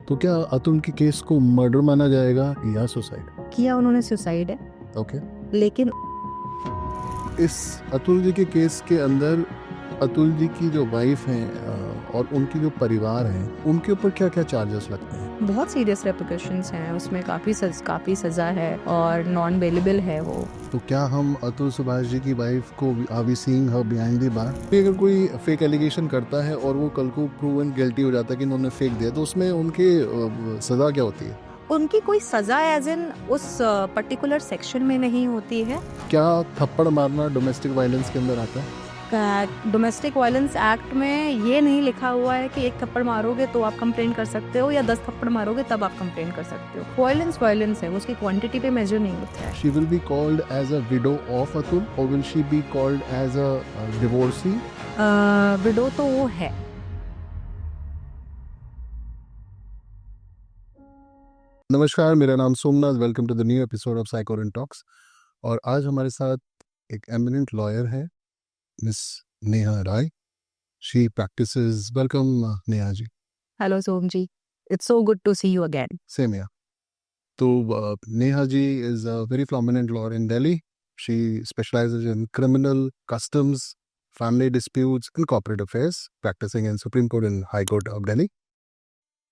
तो क्या अतुल के केस को मर्डर माना जाएगा या सुसाइड? किया उन्होंने सुसाइड है, ओके। लेकिन इस अतुल जी के केस के अंदर अतुल जी की जो वाइफ हैं और उनकी जो परिवार हैं, उनके ऊपर क्या क्या चार्जेस लगते हैं? बहुत सीरियस रेपरकशंस हैं उसमें, काफ़ी सज़ा है और नॉन बेलेबल है वो। तो क्या हम अतुल सुभाष जी की वाइफ को are we seeing her behind the bar? अगर कोई फेक एलिगेशन करता है और वो कल को प्रूवन गिल्टी हो जाता है कि इन्होंने फेक दिया, तो उसमें उनके सज़ा क्या होती है? उनकी कोई सज़ा एज इन उस पर्टिकुलर सेक्शन में नहीं होती है। क्या थप्पड़ मारना डोमेस्टिक वायलेंस के अंदर आता है? डोमेस्टिक वायलेंस एक्ट में ये नहीं लिखा हुआ है कि एक थप्पड़ मारोगे तो आप कंप्लेन कर सकते हो या 10 थप्पड़ मारोगे तब आप कंप्लेन कर सकते हो। वायलेंस है, उसकी क्वांटिटी पे मेजर नहीं होता है। She will be called as a widow of Atul or will she be called as a divorcee? Widow तो वो है। नमस्कार, मेरा नाम Somnath. Welcome to the new episode of psychorant talks. और आज हमारे साथ एक एमिनेंट लॉयर है, miss Neha Rai. She practises. Welcome Neha ji. Hello Som ji, it's so good to see you again. Same here. तो Neha ji is a very prominent lawyer in Delhi. She specialises in criminal, customs, family disputes and corporate affairs, practising in supreme court and high court of Delhi.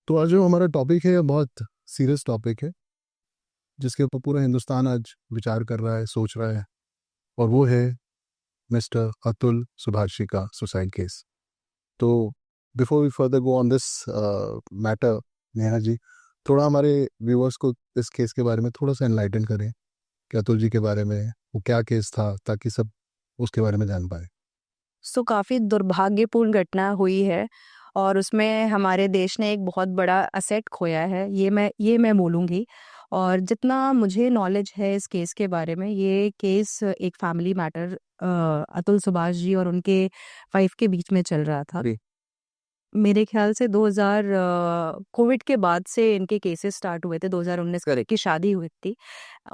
तो आज जो हमारा topic है, बहुत serious topic है जिसके ऊपर पूरा हिंदुस्तान आज विचार कर रहा है, सोच रहा है, और वो है मिस्टर अतुल सुभाष जी का सुसाइड केस। तो before we further go on this matter, Neha ji थोड़ा हमारे व्यूअर्स को इस केस के बारे में थोड़ा सा एनलाइटन करें कि अतुल जी के बारे में वो क्या केस था, ताकि सब उसके बारे में जान पाए। सो काफ़ी दुर्भाग्यपूर्ण घटना हुई है और उसमें हमारे देश ने एक बहुत बड़ा असेट खोया है, ये मैं बोलूँगी। और जितना मुझे नॉलेज है इस केस के बारे में, ये केस एक फैमिली मैटर अतुल सुभाष जी और उनके वाइफ के बीच में चल रहा था। मेरे ख्याल से 2000 कोविड के बाद से इनके केसेस स्टार्ट हुए थे। 2019 की शादी हुई थी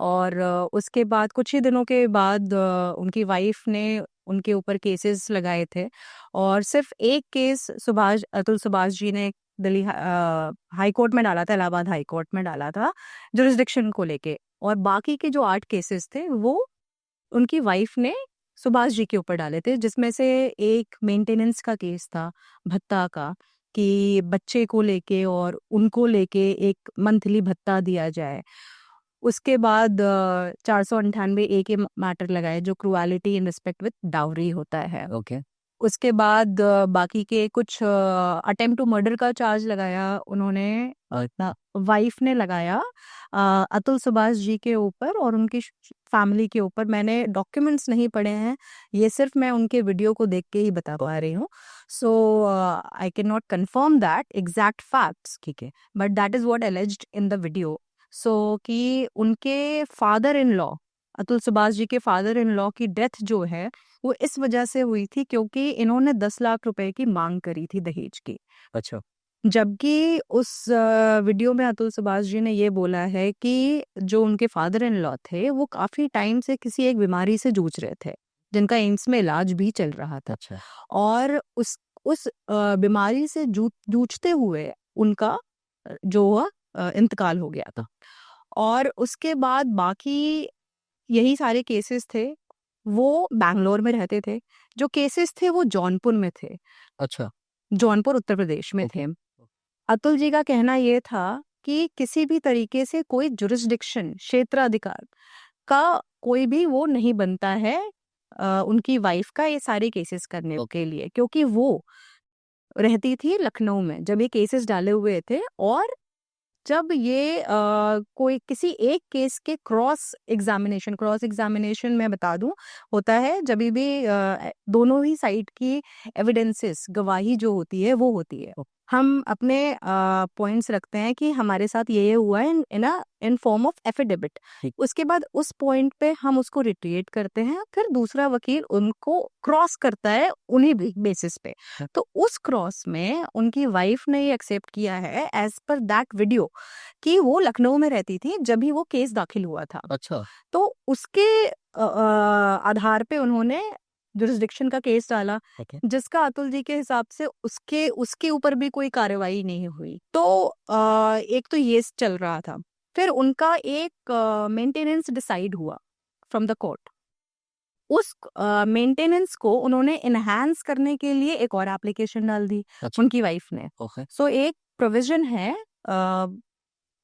और उसके बाद कुछ ही दिनों के बाद उनकी वाइफ ने उनके ऊपर केसेस लगाए थे और सिर्फ एक केस अतुल सुभाष जी ने दिल्ली हाई कोर्ट में डाला था, इलाहाबाद हाई कोर्ट में डाला था जुरिस्डिक्शन को लेके, और बाकी के जो 8 केसेस थे वो उनकी वाइफ ने सुभाष जी के ऊपर डाले थे, जिसमें से एक मेंटेनेंस का केस था, भत्ता का, कि बच्चे को लेके और उनको लेके एक मंथली भत्ता दिया जाए। उसके बाद 498 ए के मैटर लगाए, जो cruelty in respect with dowry होता है। ओके। उसके बाद बाकी के कुछ अटेम्प्ट टू मर्डर का चार्ज लगाया उन्होंने, वाइफ ने लगाया अतुल सुभाष जी के ऊपर और उनकी फैमिली के ऊपर। मैंने डॉक्यूमेंट्स नहीं पढ़े हैं, ये सिर्फ मैं उनके वीडियो को देख के ही बता पा रही हूँ। So I can not confirm that exact facts, ठीक है, but that is what alleged in the video. So कि उनके father in law, Atul Subhash ji के फादर इन लॉ की डेथ जो है वो इस वजह से हुई थी क्योंकि इन्होंने 10 लाख रुपए की मांग करी थी दहेज की। अच्छा। जबकि उस वीडियो में अतुल सुभाष जी ने ये बोला है कि जो उनके फादर इन लॉ थे वो काफी टाइम से किसी एक बीमारी से जूझ रहे थे, जिनका एम्स में इलाज भी चल रहा था। अच्छा। और उस बीमारी से जूझते हुए उनका जो हुआ इंतकाल हो गया था। और उसके बाद बाकी यही सारे केसेस थे। वो बैंगलोर में रहते थे, जो केसेस थे वो जौनपुर में थे। अच्छा। जौनपुर उत्तर प्रदेश में थे। अतुल जी का कहना ये था कि किसी भी तरीके से कोई जुरिस्डिक्शन, क्षेत्राधिकार का कोई भी वो नहीं बनता है उनकी वाइफ का ये सारे केसेस करने के लिए, क्योंकि वो रहती थी लखनऊ में जब ये केसेस डाले हुए थे। और जब ये कोई किसी एक केस के क्रॉस एग्जामिनेशन मैं बता दूं होता है, जब भी दोनों ही साइड की एविडेंसेस, गवाही जो होती है वो होती है। हम अपने पॉइंट्स रखते हैं कि हमारे साथ ये हुआ है इन फॉर्म ऑफ एफिडेविट। उसके बाद उस पॉइंट पे हम उसको रिट्रीट करते हैं, फिर दूसरा वकील उनको क्रॉस करता है उन्हीं बेसिस पे। तो उस क्रॉस में उनकी वाइफ ने ये एक्सेप्ट किया है एज पर दैट वीडियो कि वो लखनऊ में रहती थी जब भी वो केस दाखिल हुआ था। अच्छा। तो उसके आधार पे उन्होंने जुरिस्डिक्शन का केस डाला, ओके जिसका अतुल जी के हिसाब से उसके उसके ऊपर भी कोई कार्रवाई नहीं हुई। तो एक तो ये चल रहा था। फिर उनका एक मेंटेनेंस डिसाइड हुआ फ्रॉम द कोर्ट। उस मेंटेनेंस को उन्होंने एनहांस करने के लिए एक और एप्लीकेशन डाल दी अच्छा उनकी वाइफ ने। ओके सो एक प्रोविजन है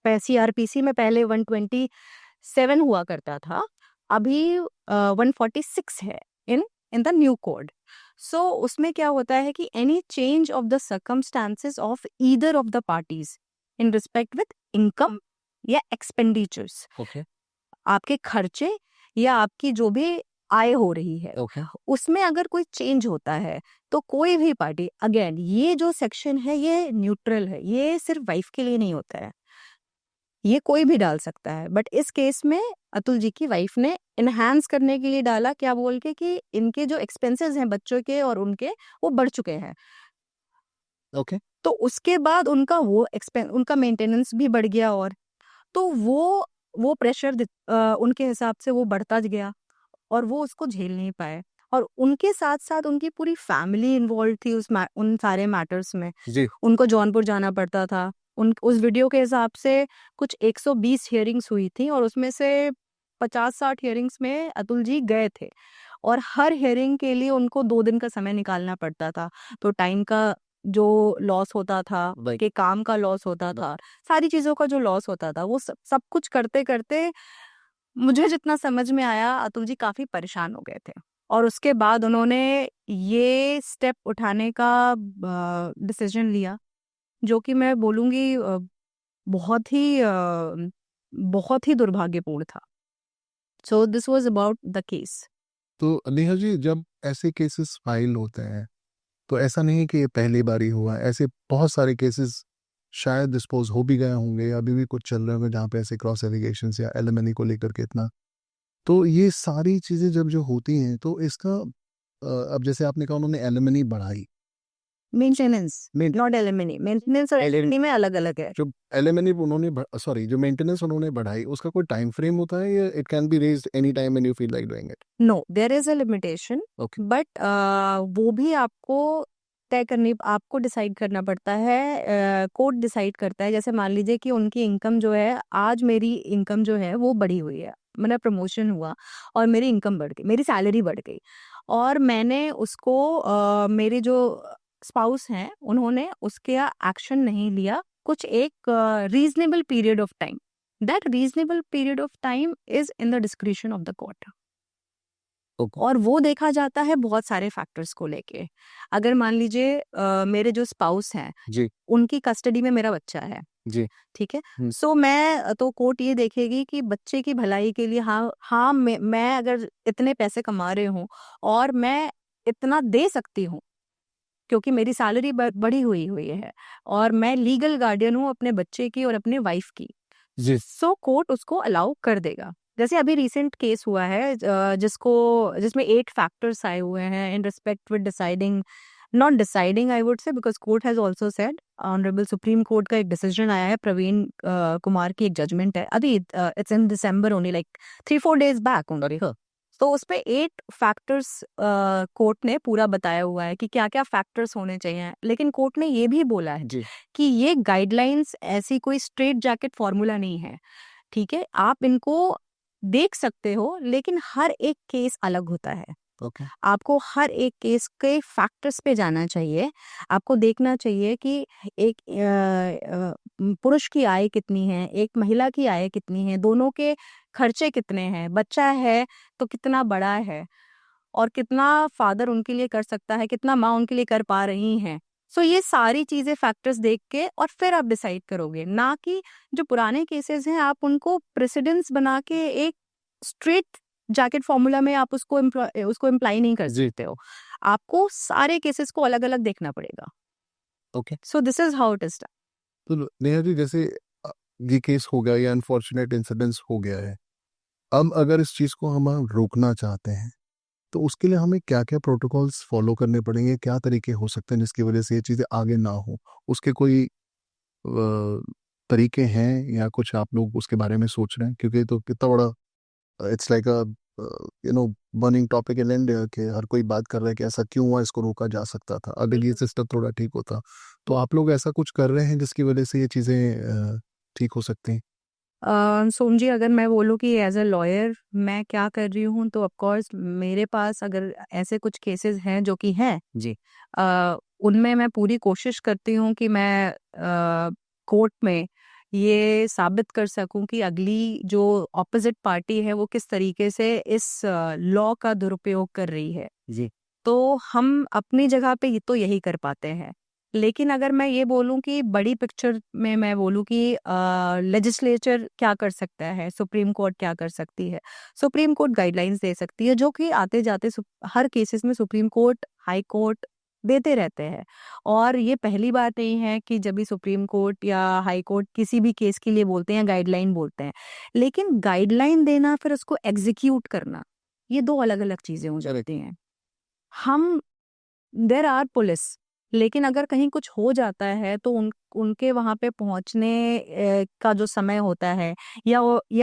सीआरपीसी में, पहले 127 हुआ करता था, अभी 146 है इन इन द न्यू कोड। सो उसमें क्या होता है कि any change of the circumstances of either of the parties in respect with income या एक्सपेंडिचर्स, ओके आपके खर्चे या आपकी जो भी आय हो रही है, ओके उसमें अगर कोई चेंज होता है तो कोई भी पार्टी, अगेन ये जो सेक्शन है ये न्यूट्रल है, ये सिर्फ वाइफ के लिए नहीं होता है, ये कोई भी डाल सकता है। बट इस केस में अतुल जी की वाइफ ने इनहांस करने के लिए डाला, क्या बोल के कि इनके जो एक्सपेंसेस हैं बच्चों के और उनके, वो बढ़ चुके हैं। ओके तो उसके बाद उनका वो उनका मेंटेनेंस भी बढ़ गया, और तो वो प्रेशर उनके हिसाब से वो बढ़ता गया और वो उसको झेल नहीं पाए। और उनके साथ साथ उनकी पूरी फैमिली इन्वॉल्व थी उन सारे मैटर्स में। जी उनको जौनपुर जाना पड़ता था। उस वीडियो के हिसाब से कुछ 120 हियरिंग्स हुई थी और उसमें से 50-60 हियरिंग्स में अतुल जी गए थे, और हर हियरिंग के लिए उनको 2 दिन का समय निकालना पड़ता था। तो टाइम का जो लॉस होता था, भाई के काम का लॉस होता था, सारी चीज़ों का जो लॉस होता था, वो सब कुछ करते-करते मुझे जितना समझ में आया अतुल जी काफ़ी परेशान हो गए थे। और उसके बाद उन्होंने ये स्टेप उठाने का डिसीजन लिया, जो कि मैं बोलूँगी बहुत ही दुर्भाग्यपूर्ण था। So this was about the case. तो नेहा जी, जब ऐसे केसेस फाइल होते हैं तो ऐसा नहीं कि ये पहली बार ही हुआ है, ऐसे बहुत सारे केसेस शायद डिस्पोज हो भी गए होंगे या अभी भी कुछ चल रहे होंगे जहाँ पे ऐसे क्रॉस एलिगेशंस या एलिमनी को लेकर के इतना। तो ये सारी चीज़ें जब जो होती हैं तो इसका अब जैसे आपने कहा उन्होंने एलिमनी बढ़ाई, maintenance, main not alimony. Maintenance और एलिमनी में अलग-अलग है। जो एलिमनी उन्होंने सॉरी जो मेंटेनेंस उन्होंने बढ़ाई उसका कोई टाइम फ्रेम होता है या it can be raised any time when you feel like doing it? No, there is a limitation, okay but वो भी आपको डिसाइड करना पड़ता है, कोर्ट डिसाइड करता है। जैसे मान लीजिए कि उनकी इनकम जो है, आज मेरी इनकम जो है वो बढ़ी हुई है, मेरा प्रमोशन हुआ और मेरी इनकम बढ़ गई, मेरी सैलरी बढ़ गई, और मैंने उसको मेरे जो स्पाउस हैं उन्होंने उसके एक्शन नहीं लिया कुछ एक reasonable period of time. That reasonable period of time is in the discretion of the court, okay और वो देखा जाता है बहुत सारे फैक्टर्स को लेके। अगर मान लीजिए मेरे जो स्पाउस हैं, जी उनकी कस्टडी में मेरा बच्चा है, जी ठीक है, हम्म, सो मैं तो कोर्ट ये देखेगी कि बच्चे की भलाई के लिए, हाँ मैं अगर इतने पैसे कमा रही हूँ और मैं इतना दे सकती हूँ क्योंकि मेरी सैलरी बढ़ी हुई हुई है और मैं लीगल गार्डियन हूँ अपने बच्चे की और अपने वाइफ की, जी सो कोर्ट उसको अलाउ कर देगा। जैसे अभी रिसेंट केस हुआ है जिसमें 8 फैक्टर्स आए हुए हैं इन respect with deciding, not deciding I would say, because court has also said, honourable supreme court का एक डिसीजन आया है, प्रवीण कुमार की एक जजमेंट है, अभी it's in December only, like 3-4 days back only. तो उसपे 8 फैक्टर्स कोर्ट ने पूरा बताया हुआ है कि क्या क्या फैक्टर्स होने चाहिए, लेकिन कोर्ट ने ये भी बोला है जी कि ये गाइडलाइंस ऐसी कोई स्ट्रेट जैकेट फॉर्मूला नहीं है, ठीक है, आप इनको देख सकते हो लेकिन हर एक केस अलग होता है। ओके आपको हर एक केस के फैक्टर्स पे जाना चाहिए। आपको देखना चाहिए कि एक पुरुष की आय कितनी है, एक महिला की आय कितनी है, दोनों के खर्चे कितने हैं, बच्चा है तो कितना बड़ा है और कितना फादर उनके लिए कर सकता है, कितना माँ उनके लिए कर पा रही हैं। सो ये सारी चीजें फैक्टर्स देख के और फिर आप डिसाइड करोगे, ना कि जो पुराने केसेस हैं आप उनको प्रेसिडेंस बना के एक स्ट्रेट जैकेट फॉर्मूला में आप उसको इम्प्लाई नहीं कर जी सकते हो। आपको सारे केसेस को अलग अलग देखना पड़ेगा। Okay so this is how it is. तो नेहा जी, जैसे ये केस हो गया या अनफॉर्चुनेट इंसिडेंस हो गया है, अब अगर इस चीज़ को हम रोकना चाहते हैं तो उसके लिए हमें क्या क्या प्रोटोकॉल्स फॉलो करने पड़ेंगे, क्या तरीके हो सकते हैं जिसकी वजह से ये चीज़ें आगे ना हो? उसके कोई तरीके हैं या कुछ आप लोग उसके बारे में सोच रहे हैं? क्योंकि ये तो कितना बड़ा, it's like a burning topic in India के हर कोई बात कर रहा है कि ऐसा क्यों हुआ, इसको रोका जा सकता था अगर ये बिल्कुल। सिस्टम थोड़ा ठीक होता। तो आप लोग ऐसा कुछ कर रहे हैं जिसकी वजह से ये चीज़ें ठीक हो सकती हैं? सोम जी, अगर मैं बोलूँ कि एज अ लॉयर मैं क्या कर रही हूँ, तो ऑफ कोर्स मेरे पास अगर ऐसे कुछ केसेस हैं जो कि हैं, जी उनमें मैं पूरी कोशिश करती हूँ कि मैं कोर्ट में ये साबित कर सकूं कि अगली जो ऑपोजिट पार्टी है वो किस तरीके से इस लॉ का दुरुपयोग कर रही है। जी तो हम अपनी जगह पे ये तो यही कर पाते हैं। लेकिन अगर मैं ये बोलूँ कि बड़ी पिक्चर में मैं बोलूँ कि लेजिस्लेचर क्या कर सकता है, सुप्रीम कोर्ट क्या कर सकती है। सुप्रीम कोर्ट गाइडलाइंस दे सकती है, जो कि आते-जाते हर केसेस में सुप्रीम कोर्ट, हाई कोर्ट देते रहते हैं। और ये पहली बात नहीं है कि जब भी सुप्रीम कोर्ट या हाई कोर्ट किसी भी केस के लिए बोलते हैं, गाइडलाइन बोलते हैं। लेकिन गाइडलाइन देना फिर उसको एग्ज़ीक्यूट करना, ये 2 अलग-अलग चीज़ें हो जाती हैं। हम देयर आर पुलिस, लेकिन अगर कहीं कुछ हो जाता है तो उनके वहाँ पे पहुँचने का जो समय होता है, या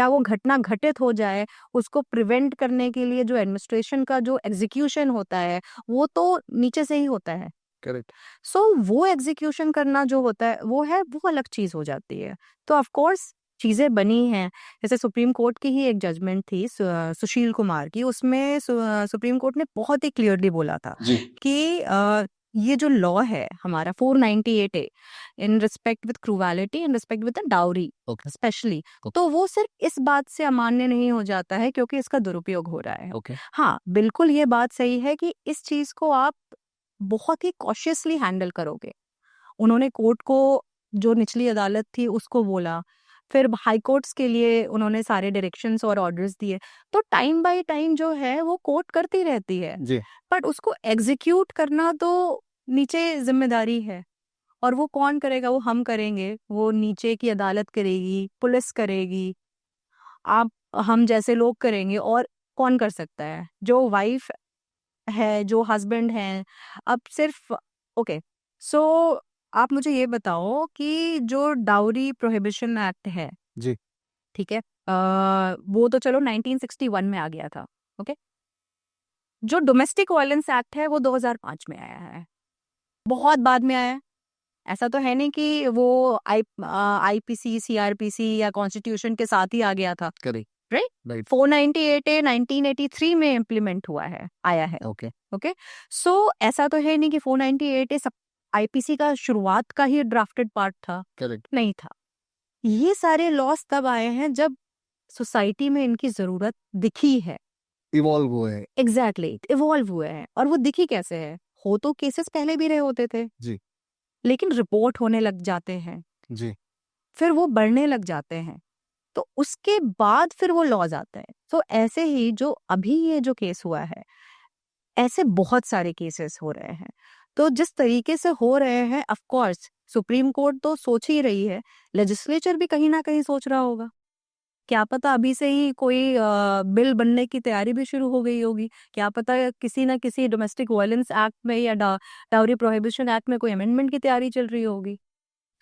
वो घटना घटित हो जाए, उसको प्रिवेंट करने के लिए जो एडमिनिस्ट्रेशन का जो एग्जीक्यूशन होता है, वो तो नीचे से ही होता है। करेक्ट। सो वो एग्जीक्यूशन करना जो होता है वो अलग चीज हो जाती है। तो ऑफ कोर्स चीजें बनी हैं। जैसे सुप्रीम कोर्ट की ही एक जजमेंट थी सुशील कुमार की, उसमें सुप्रीम कोर्ट ने बहुत ही क्लियरली बोला था जी। कि ये जो लॉ है हमारा 498A, in respect with cruelty, in respect with the dowry okay specially, okay तो वो सिर्फ इस बात से अमान्य नहीं हो जाता है क्योंकि इसका दुरुपयोग हो रहा है। ओके हाँ, बिल्कुल ये बात सही है कि इस चीज को आप बहुत ही कॉशियसली हैंडल करोगे। उन्होंने कोर्ट को, जो निचली अदालत थी उसको बोला, फिर हाई कोर्ट्स के लिए उन्होंने सारे डायरेक्शंस और ऑर्डर्स दिए। तो टाइम बाय टाइम जो है वो कोर्ट करती रहती है, जी बट उसको एग्जीक्यूट करना तो नीचे जिम्मेदारी है। और वो कौन करेगा? वो हम करेंगे, वो नीचे की अदालत करेगी, पुलिस करेगी, आप हम जैसे लोग करेंगे। और कौन कर सकता है? जो वाइफ है, जो हस्बैंड हैं। अब सिर्फ ओके, सो आप मुझे ये बताओ कि जो डाउरी प्रोहिबिशन एक्ट है, जी। ठीक है, वो तो चलो 1961 में आ गया था। ओके, जो डोमेस्टिक वायलेंस एक्ट है वो 2005 में आया है, बहुत बाद में आया है। ऐसा तो है नहीं कि वो आईपीसी, सीआरपीसी या कॉन्स्टिट्यूशन के साथ ही आ गया था, करेक्ट राइट? राइट 498 1983 में इम्प्लीमेंट हुआ है, आया है। ओके ओके, सो ऐसा तो है नहीं कि 498 सब आईपीसी का शुरुआत का ही ड्राफ्टेड पार्ट था, करेक्ट नहीं था। ये सारे लॉस तब आए हैं जब सोसाइटी में इनकी जरूरत दिखी है। इवॉल्व हुए हैं। एग्जैक्टली, इवॉल्व हुए हैं। और वो दिखी कैसे है? हो तो केसेस पहले भी रहे होते थे, जी लेकिन रिपोर्ट होने लग जाते हैं, जी। फिर वो बढ़ने लग जाते हैं, तो उसके बाद फिर वो लॉज आते हैं। तो ऐसे ही जो अभी ये जो केस हुआ है, ऐसे बहुत सारे केसेस हो रहे हैं। तो जिस तरीके से हो रहे हैं, ऑफ कोर्स सुप्रीम कोर्ट तो सोच ही रही है, लेजिस्लेचर भी कहीं ना कहीं सोच रहा होगा। क्या पता अभी से ही कोई बिल बनने की तैयारी भी शुरू हो गई होगी। क्या पता किसी ना किसी डोमेस्टिक वायलेंस एक्ट में या डाउरी प्रोहिबिशन एक्ट में कोई अमेंडमेंट की तैयारी चल रही होगी।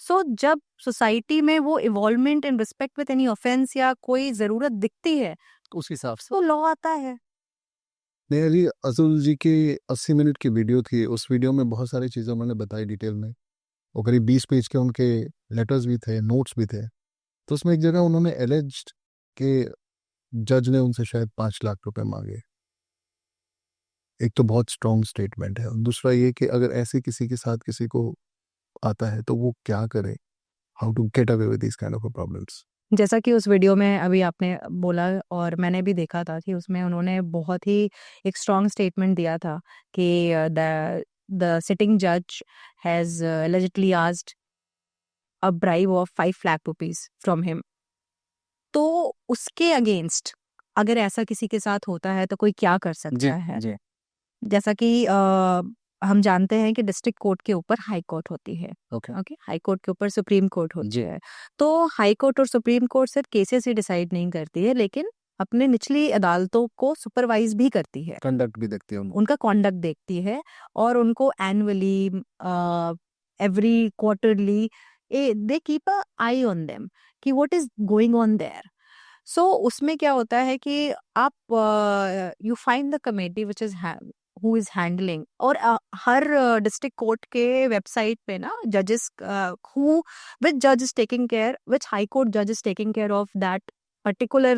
सो जब सोसाइटी में वो involvement in respect with any offence या कोई जरूरत दिखती है, उस हिसाब से तो लॉ आता है। नहीं अली, अजुल जी की 80 मिनट की वीडियो थी, उस वीडियो में बहुत सारी चीज़ें उन्होंने बताई डिटेल में। वो करीब 20 पेज के उनके लेटर्स भी थे, नोट्स भी थे। तो उसमें एक जगह उन्होंने एलिज्ड कि जज ने उनसे शायद 5 लाख रुपए मांगे। एक तो बहुत स्ट्रॉन्ग स्टेटमेंट है, और दूसरा ये कि अगर ऐसे किसी के साथ किसी को आता है तो वो क्या करे, how to get away with this kind of problems. जैसा कि उस वीडियो में अभी आपने बोला और मैंने भी देखा था कि उसमें उन्होंने बहुत ही एक स्ट्रॉन्ग स्टेटमेंट दिया था कि द सिटिंग जज has allegedly asked a bribe of 5 lakh rupees from him। तो उसके अगेंस्ट अगर ऐसा किसी के साथ होता है तो कोई क्या कर जी सकता है? जी जैसा कि हम जानते हैं कि डिस्ट्रिक्ट कोर्ट के ऊपर हाई कोर्ट होती है। ओके ओके, हाई कोर्ट के ऊपर सुप्रीम कोर्ट होती जी है। तो हाई कोर्ट और सुप्रीम कोर्ट सिर्फ केसेस ही डिसाइड नहीं करती है, लेकिन अपने निचली अदालतों को सुपरवाइज भी करती है, कंडक्ट भी देखते हैं उनको उनका कॉन्डक्ट देखती है, और उनको annually, every quarterly they keep a I on them कि what is going on their. सो उसमें क्या होता है कि आप you find the committee which is who is handling, और हर डिस्ट्रिक्ट कोर्ट के वेबसाइट पे ना जजेस हु विच जज is taking care, which high court जज is taking care of that particular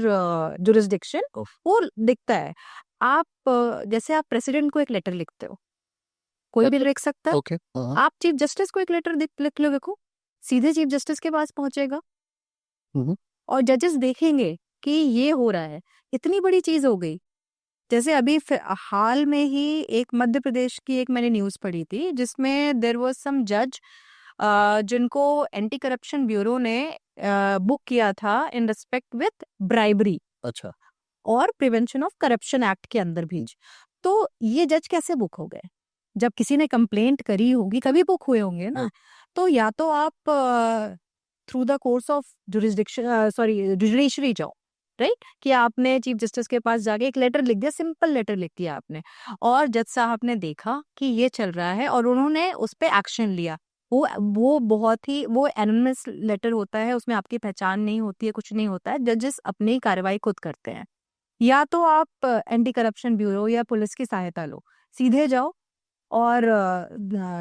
jurisdiction, वो दिखता है। आप जैसे आप प्रेसिडेंट को एक लेटर लिखते हो, कोई भी लिख सकता है। ओके आप चीफ जस्टिस को एक लेटर लिख लो, देखो सीधे चीफ जस्टिस के पास पहुंचेगा और जजेस देखेंगे कि ये हो रहा है। इतनी बड़ी चीज हो गई। जैसे अभी हाल में ही एक मध्य प्रदेश की एक मैंने न्यूज पढ़ी थी जिसमें देयर वाज सम जज जिनको एंटी करप्शन ब्यूरो ने बुक किया था इन रिस्पेक्ट विथ ब्राइबरी अच्छा और प्रिवेंशन ऑफ करप्शन एक्ट के अंदर भी। तो ये जज कैसे बुक हो गए? जब किसी ने कंप्लेंट करी होगी कभी बुक हुए होंगे ना। तो या तो आप through the course of jurisdiction judiciary जाओ, राइट, कि आपने चीफ जस्टिस के पास जाके एक लेटर लिख दिया, सिंपल लेटर लिख दिया आपने, और जज साहब ने देखा कि ये चल रहा है और उन्होंने उस पर एक्शन लिया। वो बहुत ही वो एनोनिमस लेटर होता है, उसमें आपकी पहचान नहीं होती है, कुछ नहीं होता है, जजेस अपनी कार्रवाई खुद करते हैं। या तो आप एंटी करप्शन ब्यूरो या पुलिस की सहायता लो, सीधे जाओ और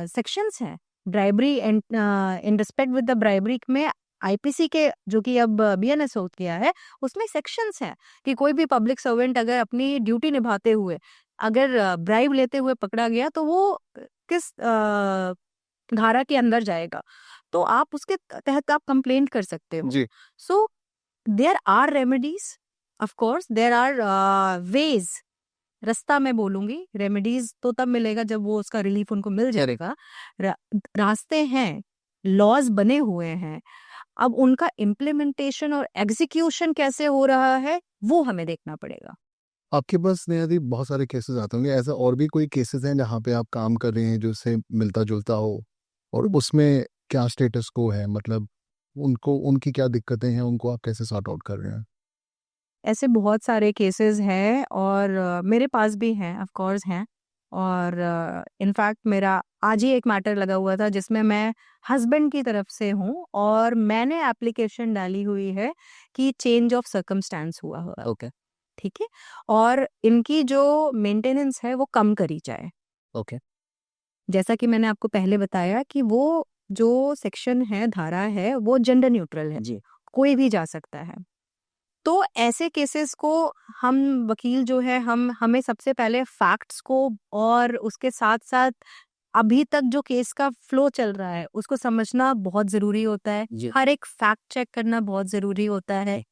सेक्शंस हैं bribery and in respect with the bribery में आईपीसी के, जो कि अब बीएनएस हो गया है, उसमें सेक्शंस हैं कि कोई भी पब्लिक सर्वेंट अगर अपनी ड्यूटी निभाते हुए अगर ब्राइब लेते हुए पकड़ा गया तो वो किस धारा के अंदर जाएगा, तो आप उसके तहत आप कंप्लेंट कर सकते हो। जी so there are remedies, of course there are ways, रास्ता मैं बोलूंगी, रेमेडीज तो तब मिलेगा जब वो उसका रिलीफ उनको मिल जाएगा। रास्ते हैं, लॉज बने हुए हैं, अब उनका इम्प्लीमेंटेशन और एग्जीक्यूशन कैसे हो रहा है वो हमें देखना पड़ेगा। आपके पास नेहा दी बहुत सारे केसेस आते होंगे, ऐसा और भी कोई केसेस हैं जहाँ पे आप काम कर रहे हैं जो इससे मिलता जुलता हो, और उसमें क्या स्टेटस को है, मतलब उनको उनकी क्या दिक्कतें हैं, उनको आप कैसे सॉर्ट आउट कर रहे हैं? ऐसे बहुत सारे केसेस हैं और मेरे पास भी हैं, ऑफ कोर्स हैं। और इनफैक्ट मेरा आज ही एक मैटर लगा हुआ था जिसमें मैं हस्बैंड की तरफ से हूँ और मैंने एप्लीकेशन डाली हुई है कि चेंज ऑफ सर्कमस्टांस हुआ हुआ, ओके ठीक है, और इनकी जो मेंटेनेंस है वो कम करी जाए। ओके जैसा कि मैंने आपको पहले बताया कि वो जो सेक्शन है, धारा है, वो जेंडर न्यूट्रल है, जी कोई भी जा सकता है। तो ऐसे केसेस को हम वकील जो है हमें सबसे पहले फैक्ट्स को और उसके साथ साथ अभी तक जो केस का फ्लो चल रहा है उसको समझना बहुत जरूरी होता है। जी हर एक फैक्ट चेक करना बहुत जरूरी होता है।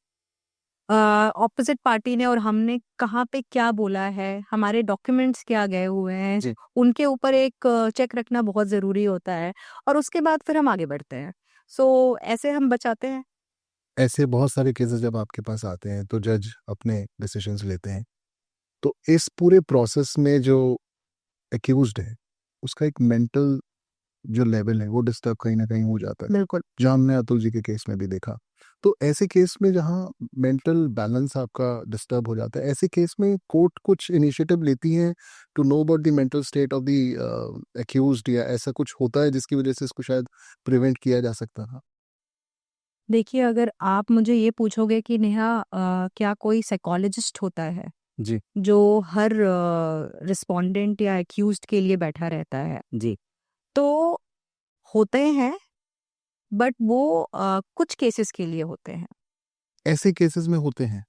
ऑपोजिट पार्टी ने और हमने कहाँ पे क्या बोला है, हमारे डॉक्यूमेंट्स क्या गए हुए हैं, जी उनके ऊपर एक चेक रखना बहुत जरूरी होता है, और उसके बाद फिर हम आगे बढ़ते हैं। सो ऐसे हम बचाते हैं। ऐसे बहुत सारे केसेस जब आपके पास आते हैं तो जज अपने डिसीजंस लेते हैं, तो इस पूरे प्रोसेस में जो एक्यूज्ड है उसका एक मेंटल जो लेवल है वो डिस्टर्ब कहीं ना कहीं हो जाता है, बिल्कुल। जो हमने अतुल जी के केस में भी देखा। तो ऐसे केस में जहाँ मेंटल बैलेंस आपका डिस्टर्ब हो जाता है, ऐसे केस में कोर्ट कुछ इनिशिएटिव लेती है to know about the mental state of the accused, या ऐसा कुछ होता है जिसकी वजह से इसको शायद प्रिवेंट किया जा सकता था? देखिए, अगर आप मुझे ये पूछोगे कि नेहा क्या कोई साइकोलॉजिस्ट होता है जी जो हर रिस्पोंडेंट या एक्यूज्ड के लिए बैठा रहता है, जी तो होते हैं, बट वो कुछ केसेस के लिए होते हैं। ऐसे केसेस में होते हैं?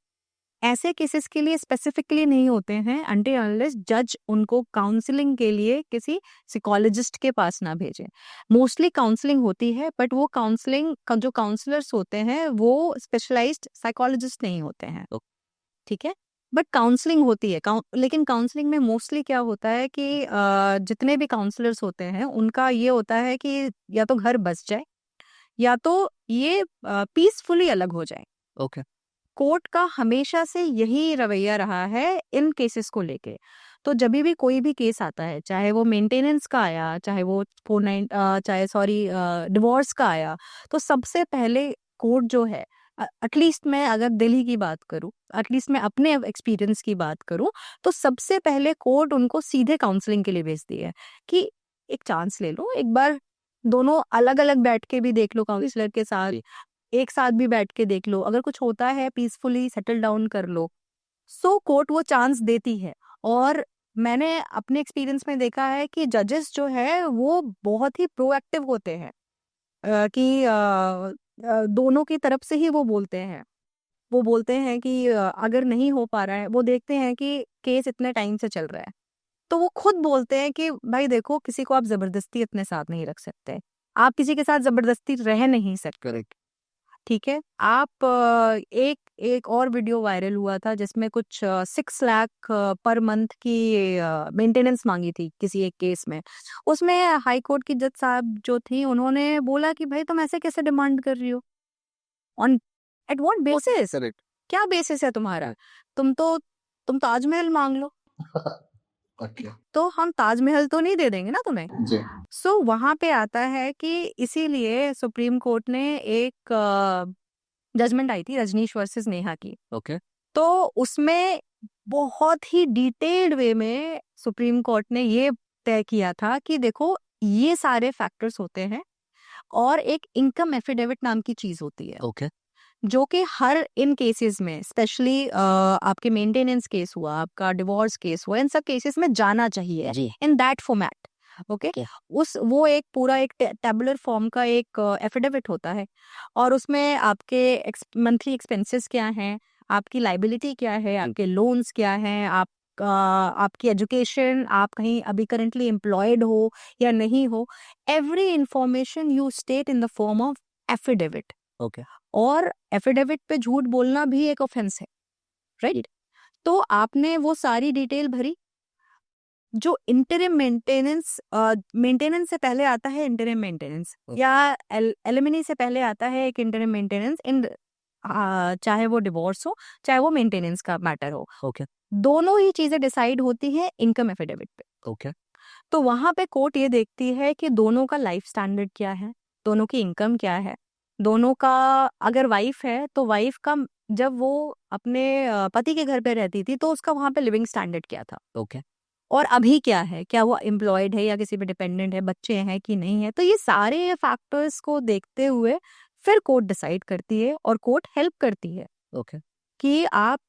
ऐसे केसेस के लिए स्पेसिफिकली नहीं होते हैं अनटिल अनलेस जज उनको काउंसलिंग के लिए किसी साइकोलॉजिस्ट के पास ना भेजें। मोस्टली काउंसलिंग होती है, बट वो काउंसलिंग का जो काउंसलर्स होते हैं वो स्पेशलाइज्ड साइकोलॉजिस्ट नहीं होते हैं, ठीक है, बट काउंसलिंग होती है। लेकिन काउंसलिंग में मोस्टली क्या होता है कि जितने भी काउंसलर्स होते हैं उनका ये होता है कि या तो घर बस जाए या तो ये पीसफुली अलग हो जाए। ओके कोर्ट का हमेशा से यही रवैया रहा है इन केसेस को लेके। तो जब भी कोई भी केस आता है, चाहे वो मेंटेनेंस का आया, चाहे वो डिवोर्स का आया, तो सबसे पहले कोर्ट जो है, एटलीस्ट मैं अगर दिल्ली की बात करूं, एटलीस्ट मैं अपने एक्सपीरियंस की बात करूं, तो सबसे पहले कोर्ट उनको सीधे काउंसलिंग के लिए भेजती है कि एक चांस ले लो, एक बार दोनों अलग अलग बैठ के भी देख लो काउंसलर के साथ, एक साथ भी बैठ के देख लो, अगर कुछ होता है पीसफुली सेटल डाउन कर लो। सो कोर्ट वो चांस देती है। और मैंने अपने एक्सपीरियंस में देखा है कि जजेस जो है वो बहुत ही प्रोएक्टिव होते हैं, कि दोनों की तरफ से ही वो बोलते हैं। वो बोलते हैं कि अगर नहीं हो पा रहा है, वो देखते हैं कि केस इतने टाइम से चल रहा है, तो वो खुद बोलते हैं कि भाई देखो, किसी को आप जबरदस्ती अपने साथ नहीं रख सकते, आप किसी के साथ जबरदस्ती रह नहीं सकते। करेक्ट। ठीक है। आप एक एक और वीडियो वायरल हुआ था जिसमें कुछ 6 लाख पर मंथ की मेंटेनेंस मांगी थी किसी एक केस में। उसमें हाई कोर्ट की जज साहब जो थी, उन्होंने बोला कि भाई तुम ऐसे कैसे डिमांड कर रही हो, on at what basis, correct. क्या बेसिस है तुम्हारा? तुम ताजमहल मांग लो, Okay. तो हम ताजमहल तो नहीं दे देंगे ना तुम्हें। जी। सो वहां पे आता है कि इसीलिए सुप्रीम कोर्ट ने एक जजमेंट आई थी रजनीश वर्सेस नेहा की, ओके। तो उसमें बहुत ही डिटेल्ड वे में सुप्रीम कोर्ट ने ये तय किया था कि देखो, ये सारे फैक्टर्स होते हैं और एक इनकम एफिडेविट नाम की चीज होती है, ओके। जो कि हर इन केसेस में, स्पेशली आपके मेंटेनेंस केस हुआ, आपका डिवोर्स केस हुआ, इन सब केसेस में जाना चाहिए जी। In that format. Okay. Okay. वो एक पूरा एक टेबुलर फॉर्म का एक एफिडेविट होता है, और उसमें आपके मंथली एक्सपेंसेस क्या हैं, आपकी लाइबिलिटी क्या है, आपके लोन्स क्या हैं, आपकी एजुकेशन, आप कहीं अभी करंटली एम्प्लॉयड हो या नहीं हो, every information you state in the form of affidavit. Okay. और एफिडेविट पे झूठ बोलना भी एक ऑफेंस है, राइट? तो आपने वो सारी डिटेल भरी। जो इंटरिम मेंटेनेंस, मेंटेनेंस से पहले आता है इंटरिम मेंटेनेंस, या एलिमनी से पहले आता है एक इंटरिम मेंटेनेंस, इन चाहे वो डिवोर्स हो, चाहे वो मेंटेनेंस का मैटर हो, ओके। दोनों ही चीजें डिसाइड होती हैं इनकम एफिडेविट पे। ओके। तो वहां पे कोर्ट ये देखती है कि दोनों का लाइफ स्टैंडर्ड क्या है, दोनों की इनकम क्या है, दोनों का, अगर वाइफ है तो वाइफ का, जब वो अपने पति के घर पे रहती थी तो उसका वहां पे लिविंग स्टैंडर्ड क्या था, ओके। और अभी क्या है, क्या वो एम्प्लॉयड है या किसी पे डिपेंडेंट है, बच्चे हैं कि नहीं है। तो ये सारे फैक्टर्स को देखते हुए फिर कोर्ट डिसाइड करती है, और कोर्ट हेल्प करती है ओके। कि आप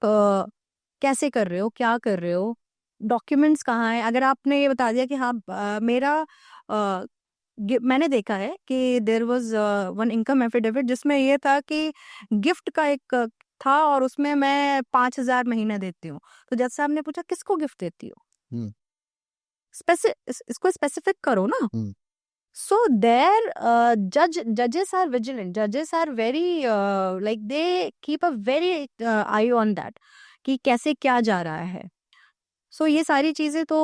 कैसे कर रहे हो, क्या कर रहे हो, डॉक्यूमेंट्स कहाँ है। अगर आपने ये बता दिया कि हाँ, मैंने देखा है कि there was one income affidavit जिसमें ये था कि गिफ्ट का एक था, और उसमें मैं 5,000 महीना देती हूँ। तो जज साहब ने पूछा किसको गिफ्ट देती हो, हम्म। इसको स्पेसिफिक करो ना। हम्म। So there, judges are vigilant. Judges are very like they keep a very eye on that कि कैसे क्या जा रहा है। So ये सारी चीजें तो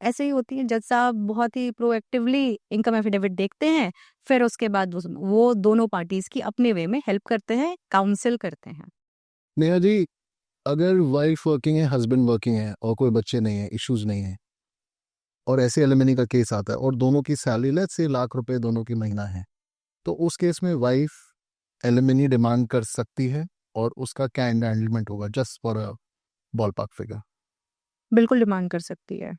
ऐसे ही होती हैं। जज साहब बहुत ही प्रोएक्टिवली इनकम एफिडेविट देखते हैं, फिर उसके बाद वो दोनों पार्टीज की अपने वे में हेल्प करते हैं, काउंसिल करते हैं। नेहा जी, अगर वाइफ वर्किंग है, हस्बैंड वर्किंग है, और कोई बच्चे नहीं है, इश्यूज नहीं है, और ऐसे एलिमनी का केस आता है और दोनों की सैलरी लेट्स से ₹1,00,000 दोनों की महीना है, तो उस केस में वाइफ एलिमनी डिमांड कर सकती है, और उसका क्या एंडलमेंट होगा, just for a ball park figure, बिल्कुल डिमांड कर सकती है,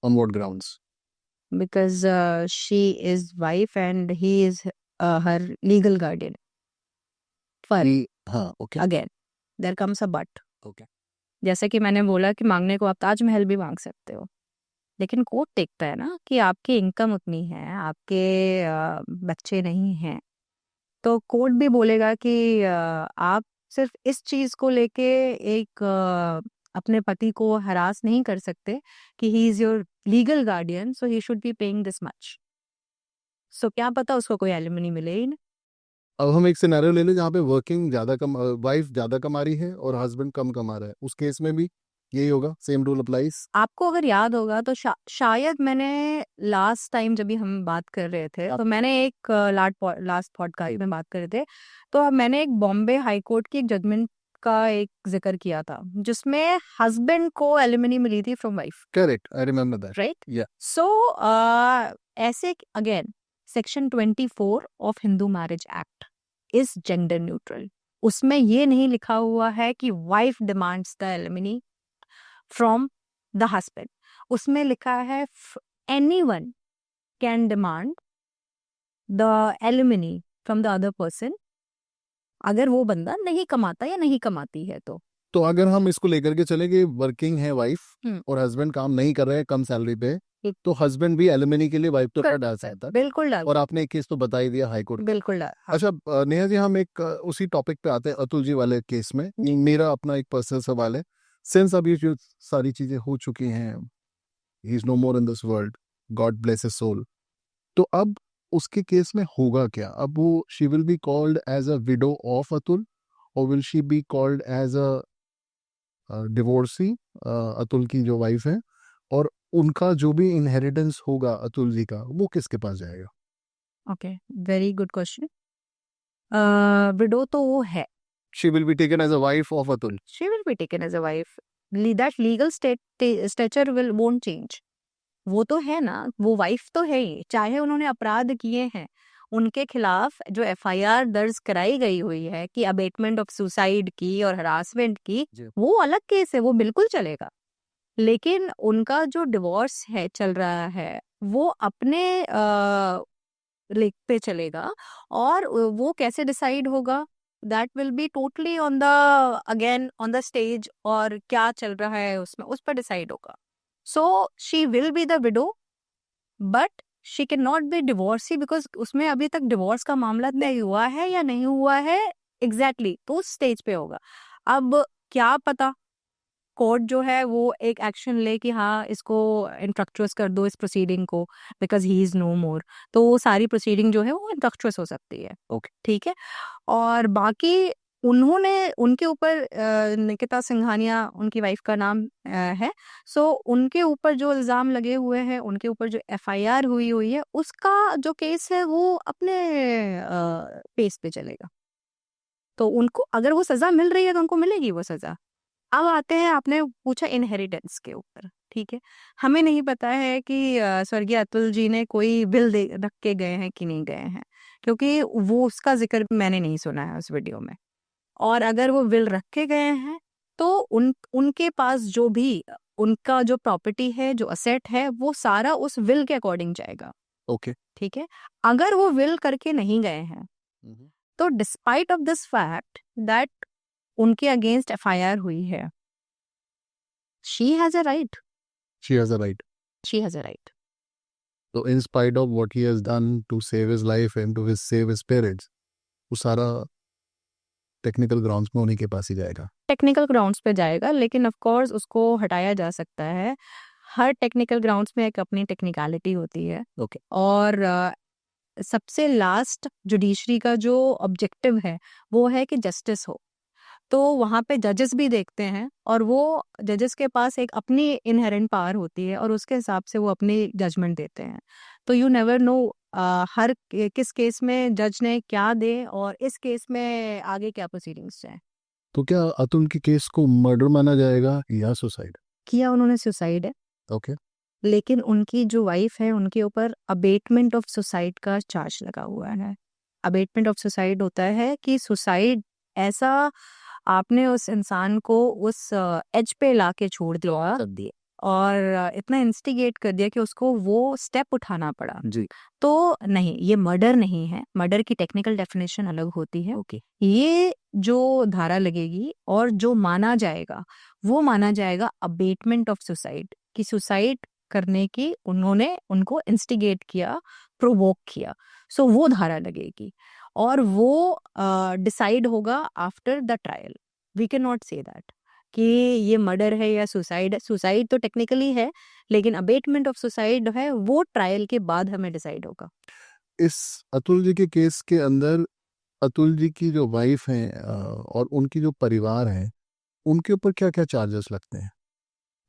on what grounds? Because she is wife and he is her legal guardian. पर हाँ। Okay. Again there comes a but. Okay. जैसे कि मैंने बोला कि मांगने को आप ताजमहल भी मांग सकते हो, लेकिन कोर्ट देखता है ना कि आपकी इनकम उतनी है, आपके बच्चे नहीं हैं, तो कोर्ट भी बोलेगा कि आप सिर्फ इस चीज को लेके एक अपने पति को हरास नहीं कर सकते कि he is your legal guardian, so he should be paying this much. So क्या पता उसको कोई एलिमनी मिले ही ना। अब हम एक सिनेरियो ले लें जहाँ पे वर्किंग वाइफ ज़्यादा कमा रही है और हस्बैंड कम कमा रहा है, उस केस में भी यही होगा, सेम रूल अप्लाइज? आपको अगर याद होगा तो शायद मैंने लास्ट टाइम जब भी हम बात कर रहे थे, तो मैंने एक लास्ट पॉडकास्ट में बात कर रहे थे, तो मैंने एक बॉम्बे हाई कोर्ट की एक जजमेंट का एक जिक्र किया था जिसमें हस्बैंड को एलिमनी मिली थी from wife, correct, I remember that. Right? या सो ऐसे again section 24 of Hindu marriage act is gender neutral. उसमें ये नहीं लिखा हुआ है कि wife demands the alimony from the husband. उसमें लिखा है anyone can demand the alimony from the other person अगर वो बंदा नहीं कमाता या नहीं कमाती है तो अगर हम इसको लेकर के चले कि वर्किंग है वाइफ हम्म। और हस्बैंड काम नहीं कर रहे हैं कम सैलरी पे, ठीक। तो हस्बैंड भी एलिमनी के लिए वाइफ तो डाल सकता है। बिल्कुल डाल और आपने एक केस तो बता ही दिया हाई कोर्ट। बिल्कुल डाल हाँ। अच्छा नेहा जी, हम एक उसी टॉपिक पे आते हैं अतुल जी वाले केस में। मेरा अपना एक पर्सनल सवाल है, सिंस अभी जो सारी चीजें हो चुकी हैं, he is no more in this world, God bless his soul, तो अब उसके केस में होगा क्या? अब वो she will be called as a widow of Atul, और will she be called as a divorcee Atul की जो वाइफ है, और उनका जो भी इनहेरिटेंस होगा अतुल जी का, वो किसके पास जाएगा? Okay, very good question. Widow तो वो है, she will be taken as a wife of Atul. she will be taken as a wife. That legal stature will won't change. वो तो है ना, वो वाइफ तो है ही, चाहे उन्होंने अपराध किए हैं, उनके खिलाफ जो एफआईआर दर्ज कराई गई हुई है कि अबेटमेंट ऑफ सुसाइड की और हरासमेंट की, वो अलग केस है, वो बिल्कुल चलेगा। लेकिन उनका जो डिवोर्स है चल रहा है, वो अपने लेग पे चलेगा, और वो कैसे डिसाइड होगा, that will be totally on the again on the stage, और क्या चल रहा है उसमें, उस पर डिसाइड होगा। So she will be the widow, but she can not be divorcee, because उसमें अभी तक डिवोर्स का मामला तय हुआ है या नहीं हुआ है एग्जैक्टली, तो उस स्टेज पे होगा। अब क्या पता कोर्ट जो है वो एक एक्शन ले कि हाँ इसको इंफ्रक्चुअस कर दो इस प्रोसीडिंग को, बिकॉज ही इज नो मोर, तो वो सारी प्रोसीडिंग जो है वो इंफ्रक्चुअस हो सकती है। ओके। ठीक है। और बाकी उन्होंने उनके ऊपर निकिता सिंघानिया उनकी वाइफ का नाम है, सो उनके ऊपर जो इल्ज़ाम लगे हुए हैं, उनके ऊपर जो एफआईआर हुई हुई है, उसका जो केस है वो अपने पेस पे चलेगा। तो उनको अगर वो सजा मिल रही है तो उनको मिलेगी वो सजा। अब आते हैं, आपने पूछा इनहेरिटेंस के ऊपर, ठीक है। हमें नहीं पता है कि स्वर्गीय अतुल जी ने कोई विल रख के गए हैं कि नहीं गए हैं, क्योंकि वो उसका जिक्र मैंने नहीं सुना है उस वीडियो में। और अगर वो विल रख के गए हैं तो उनके पास जो भी उनका जो प्रॉपर्टी है, जो असेट है, वो सारा उस विल के अकॉर्डिंग जाएगा। ओके। ठीक है। अगर वो विल करके नहीं गए हैं तो despite of this fact that उनके अगेंस्ट एफआईआर हुई है, she has a right, she has a right. She has a right. तो in spite of what he has done to save his life and to save his parents, वो सारा technical grounds में उन्हीं के पास ही जाएगा। Technical grounds पे जाएगा, लेकिन ऑफ कोर्स उसको हटाया जा सकता है। हर टेक्निकल ग्राउंड्स में एक अपनी टेक्निकलिटी होती है। ओके। और सबसे लास्ट जुडिशरी का जो ऑब्जेक्टिव है वो है कि जस्टिस हो, तो वहाँ पे जजेस भी देखते हैं, और वो जजेस के पास एक अपनी इनहेरेंट पावर होती है, और उसके हिसाब से वो अपनी जजमेंट देते हैं। तो यू नेवर नो किस केस में जज ने क्या दे, और इस केस में आगे क्या प्रोसीडिंग्स जाए। तो क्या अतुल के केस को मर्डर माना जाएगा या सुसाइड? किया उन्होंने सुसाइड है, ओके। लेकिन उनकी जो वाइफ है उनके ऊपर अबेटमेंट ऑफ सुसाइड का चार्ज लगा हुआ है। अबेटमेंट ऑफ सुसाइड होता है कि सुसाइड ऐसा आपने उस इंसान को उस एज पे लाके छोड़ दिया कर दिए और इतना इंस्टिगेट कर दिया कि उसको वो स्टेप उठाना पड़ा। जी। तो नहीं, ये मर्डर नहीं है, मर्डर की टेक्निकल डेफिनेशन अलग होती है। ओके। ये जो धारा लगेगी और जो माना जाएगा वो माना जाएगा अबेटमेंट ऑफ सुसाइड, कि सुसाइड करने की उन्होंने उनको इंस्टिगेट किया, प्रोवोक किया। सो वो धारा लगेगी, और वो डिसाइड होगा after the trial. We can not say that कि ये मर्डर है या सुसाइड है। सुसाइड तो टेक्निकली है, लेकिन अबेटमेंट ऑफ सुसाइड है, वो ट्रायल के बाद हमें डिसाइड होगा। इस अतुल जी के केस के अंदर अतुल जी की जो वाइफ है और उनकी जो परिवार है, उनके ऊपर क्या क्या चार्जेस लगते हैं?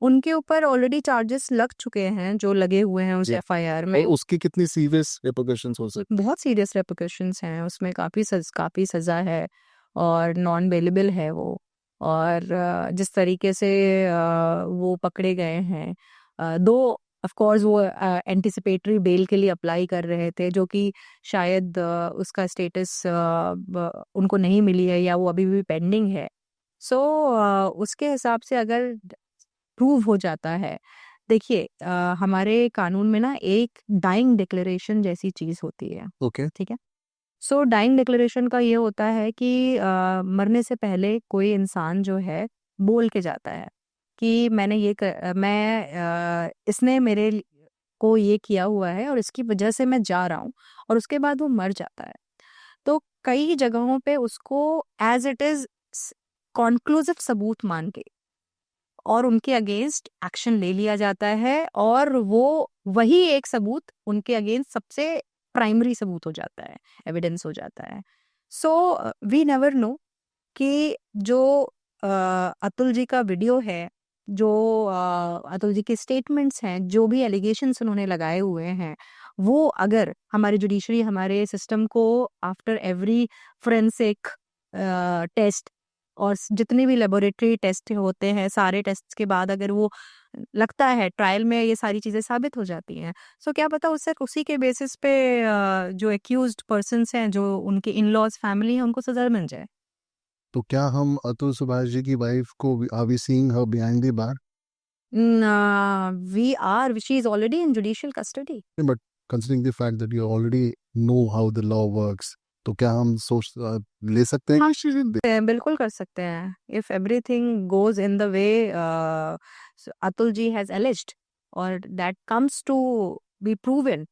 उनके ऊपर ऑलरेडी चार्जेस लग चुके हैं जो लगे हुए हैं उस जी। एफआईआर और में। उसकी कितनी सीरियस रिपरकशंस हो सकती? बहुत सीरियस रेपरकशंस हैं उसमें, काफ़ी सज़ा है, और नॉन बेलेबल है वो। और जिस तरीके से वो पकड़े गए हैं, दो ऑफ कोर्स वो एंटिसिपेटरी बेल के लिए अप्लाई कर रहे थे, जो कि शायद उसका स्टेटस उनको नहीं मिली है, या वो अभी भी पेंडिंग है। सो उसके हिसाब से अगर प्रूव हो जाता है, देखिए हमारे कानून में ना एक डाइंग डिक्लेरेशन जैसी चीज होती है। ओके। ठीक है। सो डाइंग डिक्लेरेशन का ये होता है कि मरने से पहले कोई इंसान जो है बोल के जाता है कि इसने को ये किया हुआ है और इसकी वजह से मैं जा रहा हूँ, और उसके बाद वो मर जाता है। तो कई जगहों पे उसको एज इट इज कॉन्क्लूसिव सबूत मान के और उनके अगेंस्ट एक्शन ले लिया जाता है, और वो वही एक सबूत उनके अगेंस्ट सबसे प्राइमरी सबूत हो जाता है, एविडेंस हो जाता है। सो वी नेवर नो कि जो अतुल जी का वीडियो है, जो अतुल जी के स्टेटमेंट्स हैं, जो भी एलिगेशंस उन्होंने लगाए हुए हैं, वो अगर हमारी जुडिशरी हमारे सिस्टम को आफ्टर एवरी फोरेंसिक टेस्ट और जितने भी लेबोरेटरी टेस्ट होते हैं, सारे टेस्ट के बाद अगर वो लगता है ट्रायल में ये सारी चीज़ें साबित हो जाती हैं, सो क्या पता उससे उसी के बेसिस पे जो एक्यूज्ड पर्सन्स हैं, जो उनके इन लॉज फैमिली है, उनको सजा मिल जाए। तो क्या हम अतुल सुभाष जी की वाइफ को are we seeing her behind the bar? She is already in judicial custody. But considering the fact that you already know how the law works, तो क्या हम ले सकते हैं कि she will be- बिल्कुल कर सकते हैं। If everything goes in the way Atul ji has alleged और that comes to be proven,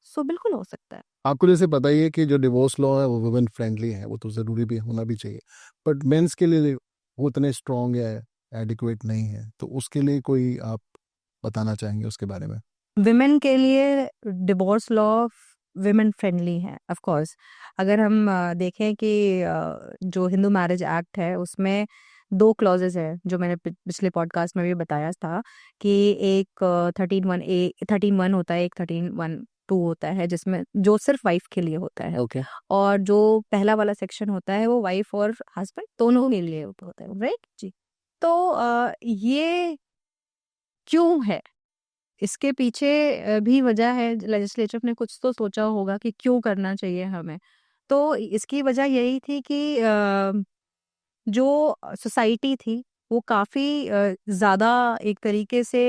so बिल्कुल हो सकता है। आपको जैसे पता ही है कि जो डिवोर्स लॉ है वो वुमेन फ्रेंडली है, वो तो ज़रूरी भी होना भी चाहिए, बट मेंस के लिए वो उतने स्ट्रॉन्ग या एडिक्वेट नहीं है, तो उसके लिए कोई आप बताना चाहेंगे उसके बारे में? विमेन के लिए डिवोर्स लॉ विमेन फ्रेंडली है, ऑफ कोर्स। अगर हम देखें कि जो हिंदू मैरिज एक्ट है उसमें 2 क्लॉजेज है, जो मैंने पिछले पॉडकास्ट में भी बताया था कि एक 13(1) होता है, एक 13(1)(2) होता है, जिसमें जो सिर्फ वाइफ के लिए होता है, ओके और जो पहला वाला सेक्शन होता है वो वाइफ और हस्बैंड दोनों के लिए होता है, राइट जी। तो ये क्यों है, इसके पीछे भी वजह है, लेजिस्लेचर ने कुछ तो सोचा होगा कि क्यों करना चाहिए हमें। तो इसकी वजह यही थी कि जो सोसाइटी थी वो काफ़ी ज़्यादा एक तरीके से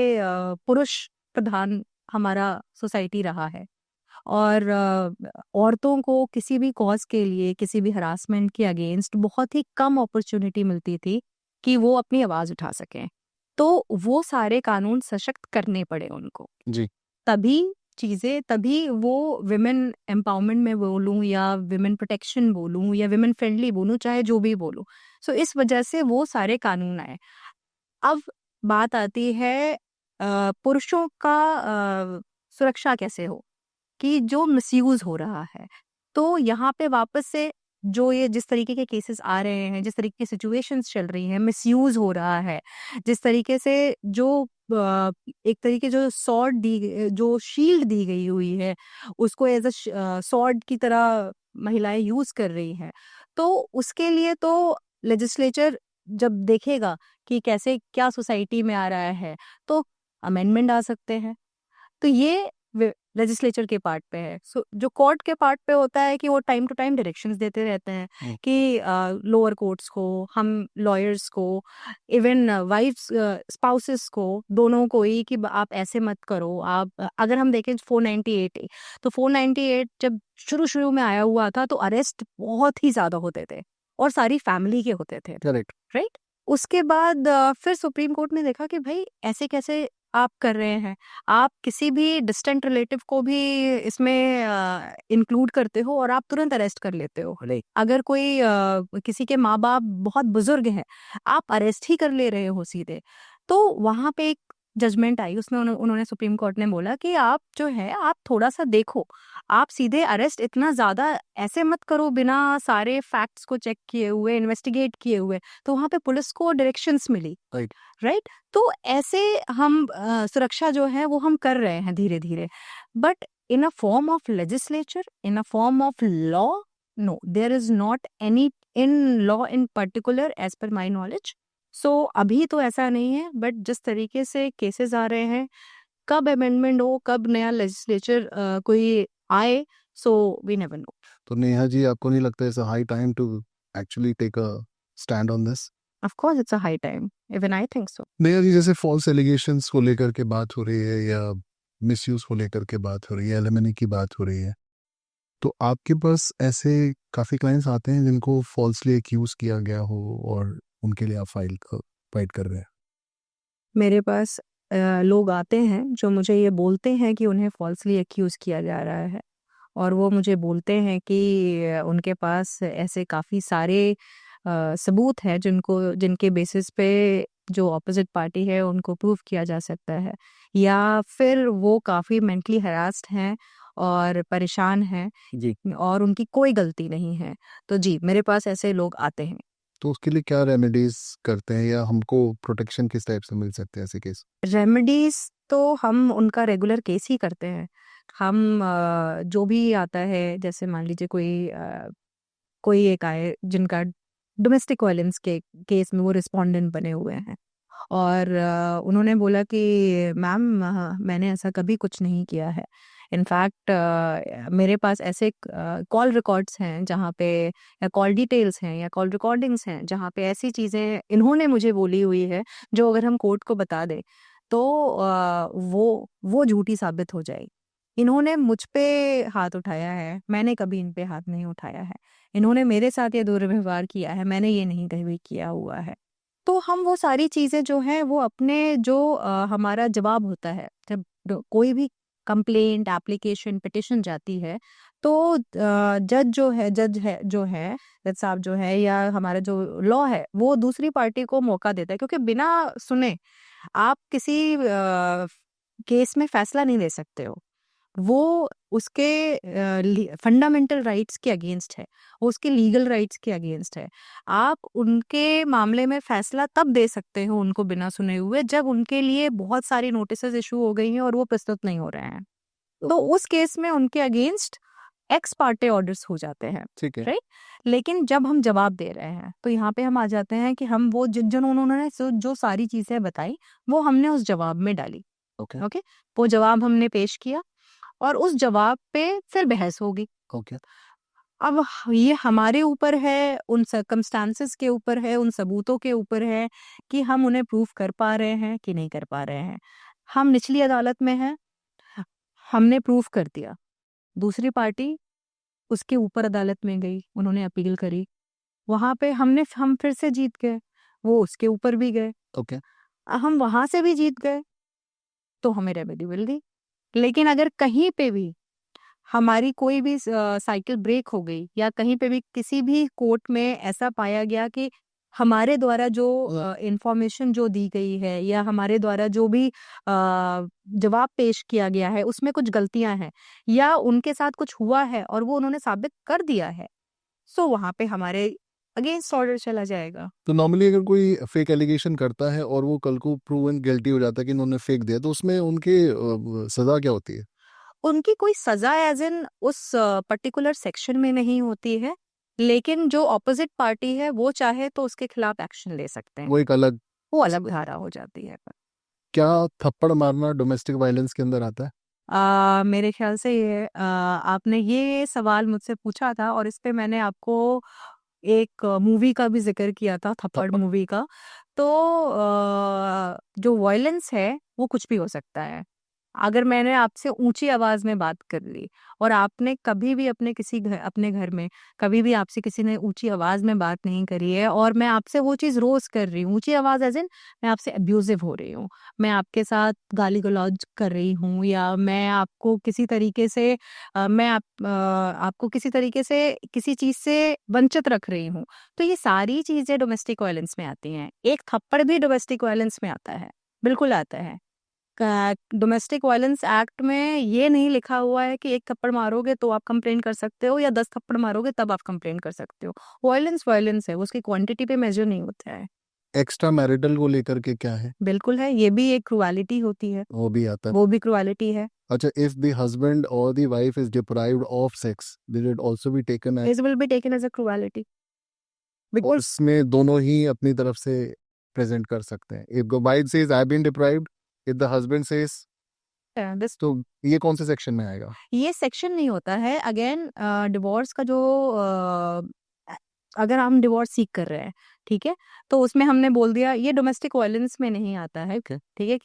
पुरुष प्रधान हमारा सोसाइटी रहा है, और औरतों को किसी भी कॉज के लिए, किसी भी हरासमेंट के अगेंस्ट बहुत ही कम अपॉर्चुनिटी मिलती थी कि वो अपनी आवाज़ उठा सकें। तो वो सारे कानून सशक्त करने पड़े उनको। जी। तभी वो विमेन एम्पावरमेंट में बोलूँ या विमेन प्रोटेक्शन बोलूँ या विमेन फ्रेंडली बोलूँ, चाहे जो भी बोलूँ। सो इस वजह से वो सारे कानून आए। अब बात आती है पुरुषों का सुरक्षा कैसे हो, कि जो मिसयूज़ हो रहा है। तो यहाँ पे वापस से जो ये जिस तरीके के केसेस आ रहे हैं, जिस तरीके की सिचुएशंस चल रही हैं, मिसयूज़ हो रहा है, जिस तरीके से जो एक तरीके जो शील्ड दी गई हुई है, उसको एज़ सॉर्ड की तरह महिलाएँ यूज़ कर रही हैं। तो उसके लिए तो लेजिस्लेचर जब देखेगा कि कैसे क्या सोसाइटी में आ रहा है, तो अमेंडमेंट आ सकते हैं। तो ये लेजिस्लेचर के पार्ट पे है। सो जो कोर्ट के पार्ट पे होता है कि वो टाइम टू टाइम डायरेक्शंस देते रहते हैं कि लोअर कोर्ट्स को, हम लॉयर्स को, इवन वाइफ्स स्पाउसेस को, दोनों को ही कि आप ऐसे मत करो। आप अगर हम देखें 498 तो 498 जब शुरू में आया हुआ था तो अरेस्ट बहुत ही ज्यादा होते थे और सारी फैमिली के होते थे, करेक्ट। राइट। उसके बाद फिर सुप्रीम कोर्ट ने देखा कि भाई ऐसे कैसे आप कर रहे हैं, आप किसी भी डिस्टेंट रिलेटिव को भी इसमें इंक्लूड करते हो और आप तुरंत अरेस्ट कर लेते हो। राइट अगर कोई किसी के माँ बाप बहुत बुजुर्ग हैं, आप अरेस्ट ही कर ले रहे हो सीधे। तो वहां पे एक जजमेंट आई, उसमें उन्होंने सुप्रीम कोर्ट ने बोला कि आप जो है आप थोड़ा सा देखो, आप सीधे अरेस्ट इतना ज्यादा ऐसे मत करो बिना सारे फैक्ट्स को चेक किए हुए, इन्वेस्टिगेट किए हुए। तो वहां पे पुलिस को डायरेक्शंस मिली, राइट। राइट। तो ऐसे हम सुरक्षा जो है वो हम कर रहे हैं धीरे धीरे, but in a form of legislature, in a form of law, no, there is not any in law in particular as per my knowledge. सो अभी तो ऐसा नहीं है, बट जिस तरीके से केसेस आ रहे हैं, कब अमेंडमेंट हो, कब नया लेजिस्लेचर कोई आए, सो वी नेवर नो। तो नेहा जी, आपको नहीं लगता it's a high time to actually take a stand on this? Of course it's a high time, even I think so. Neha ji, जैसे फॉल्स एलिगेशंस को लेकर के बात हो रही है या मिसयूज को लेकर के बात हो रही है, एलिमनी की बात हो रही है, तो आपके पास ऐसे काफ़ी क्लाइंट्स आते हैं जिनको फॉल्सली एक्यूज़ किया गया हो और उनके लिए आप फाइट कर रहे हैं? मेरे पास लोग आते हैं जो मुझे ये बोलते हैं कि उन्हें फ़ॉल्सली एक्यूज़ किया जा रहा है और वो मुझे बोलते हैं कि उनके पास ऐसे काफ़ी सारे सबूत हैं जिनके बेसिस पे जो ऑपोज़िट पार्टी है उनको प्रूव किया जा सकता है। या फिर वो काफ़ी मेंटली हैरास्ड हैं और परेशान हैं जी। और उनकी कोई गलती नहीं है। तो जी, मेरे पास ऐसे लोग आते हैं। तो उसके लिए क्या रेमेडीज़ करते हैं या हमको प्रोटेक्शन किस टाइप से मिल सकते हैं ऐसे केस? रेमेडीज़ तो हम उनका रेगुलर केस ही करते हैं। हम जो भी आता है जैसे मान लीजिए कोई एक आए जिनका डोमेस्टिक वायलेंस के केस में वो रिस्पोंडेंट बने हुए हैं और उन्होंने बोला कि मैम मैंने ऐसा कभी कुछ नहीं किया है। इनफैक्ट मेरे पास ऐसे कॉल रिकॉर्ड्स हैं जहाँ पे या कॉल डिटेल्स हैं या कॉल रिकॉर्डिंग्स हैं जहाँ पे ऐसी चीज़ें इन्होंने मुझे बोली हुई है जो अगर हम कोर्ट को बता दें तो वो झूठी साबित हो जाएगी। इन्होंने मुझ पे हाथ उठाया है, मैंने कभी इन पे हाथ नहीं उठाया है। इन्होंने मेरे साथ ये दुर्व्यवहार किया है, मैंने ये नहीं कभी किया हुआ है। तो हम वो सारी चीज़ें जो हैं वो अपने जो हमारा जवाब होता है, जब कोई भी कंप्लेंट, एप्लीकेशन, पिटिशन जाती है तो जज साहब जो है या हमारा जो लॉ है वो दूसरी पार्टी को मौका देता है क्योंकि बिना सुने आप किसी केस में फैसला नहीं ले सकते हो। वो उसके फंडामेंटल राइट्स के अगेंस्ट है, वो उसके लीगल राइट्स के अगेंस्ट है। आप उनके मामले में फैसला तब दे सकते हो उनको बिना सुने हुए जब उनके लिए बहुत सारी नोटिसेस इशू हो गई हैं और वो प्रस्तुत नहीं हो रहे हैं। तो उस केस में उनके अगेंस्ट एक्स पार्टे ऑर्डर्स हो जाते हैं, ठीक है। राइट? लेकिन जब हम जवाब दे रहे हैं तो यहाँ पे हम आ जाते हैं कि हम वो जिन उन्होंने जो सारी चीज़ें बताई वो हमने उस जवाब में डाली। ओके। ओके? वो जवाब हमने पेश किया और उस जवाब पे फिर बहस होगी। ओके। अब ये हमारे ऊपर है, उन सर्कमस्टांसेस के ऊपर है, उन सबूतों के ऊपर है कि हम उन्हें प्रूव कर पा रहे हैं कि नहीं कर पा रहे हैं। हम निचली अदालत में हैं, हमने प्रूव कर दिया। दूसरी पार्टी उसके ऊपर अदालत में गई, उन्होंने अपील करी। वहाँ पे हम फिर से जीत गए, वो उसके ऊपर भी गए। ओके। हम वहाँ से भी जीत गए, तो हमें रेमेडी मिल गई। लेकिन अगर कहीं पे भी हमारी कोई भी साइकिल ब्रेक हो गई या कहीं पे भी किसी भी कोर्ट में ऐसा पाया गया कि हमारे द्वारा जो इंफॉर्मेशन जो दी गई है या हमारे द्वारा जो भी जवाब पेश किया गया है उसमें कुछ गलतियां हैं या उनके साथ कुछ हुआ है और वो उन्होंने साबित कर दिया है, सो वहां पे हमारे अगेंस्ट ऑर्डर चला जाएगा। तो नॉर्मली अगर कोई फेक एलिगेशन करता है और वो कल को प्रूवन गिल्टी हो जाता है कि इन्होंने फेक दिया, तो उसमें उनके सज़ा क्या होती है? उनकी कोई सजा एज इन उस पर्टिकुलर सेक्शन में नहीं होती है, लेकिन जो ऑपोजिट पार्टी है वो चाहे तो उसके खिलाफ एक्शन ले सकते हैं, वो एक अलग वो अलग धारा हो जाती है। क्या थप्पड़ मारना डोमेस्टिक वायलेंस के अंदर आता है? मेरे ख्याल से ये आपने ये सवाल मुझसे पूछा था और इस पे मैंने आपको एक मूवी का भी जिक्र किया था, थप्पड़ थप्पड़ मूवी का। तो जो वॉयलेंस है वो कुछ भी हो सकता है। अगर मैंने आपसे ऊंची आवाज में बात कर ली और आपने कभी भी अपने घर में कभी भी आपसे किसी ने ऊंची आवाज में बात नहीं करी है और मैं आपसे वो चीज रोज कर रही हूँ, ऊंची आवाज एज इन मैं आपसे अब्यूजिव हो रही हूँ, मैं आपके साथ गाली गलौज कर रही हूँ या मैं आपको किसी तरीके से आपको किसी तरीके से किसी चीज से वंचित रख रही हूँ, तो ये सारी चीजें डोमेस्टिक वायलेंस में आती हैं। एक थप्पड़ भी डोमेस्टिक वायलेंस में आता है, बिल्कुल आता है। डोमेस्टिक वायलेंस एक्ट में ये नहीं लिखा हुआ है कि एक थप्पड़ मारोगे तो आप कंप्लेन कर सकते हो या 10 थप्पड़ मारोगे तब आप कंप्लेन कर सकते हो। वायलेंस वायलेंस है, उसकी क्वांटिटी पे मेजर नहीं होता है। एक्स्ट्रा मैरिटल को लेकर के क्या है? बिल्कुल है, ये भी एक क्रुएलिटी होती है, वो भी आता है। वो भी क्रुएलिटी है। अच्छा, if the husband or the wife is deprived of sex, will it also be taken as? This will be taken as a cruelty. और इसमें दोनों ही अपनी तरफ से प्रेजेंट कर सकते हैं। If the wife says I've been deprived, if the husband says, This तो ये कौन से सेक्शन में आएगा? ये सेक्शन नहीं होता है। अगेन डिवोर्स का जो अगर हम डिवोर्स सीख कर रहे हैं, ठीक है, तो उसमें हमने बोल दिया ये डोमेस्टिक वायलेंस में नहीं आता है, Okay. ठीक है,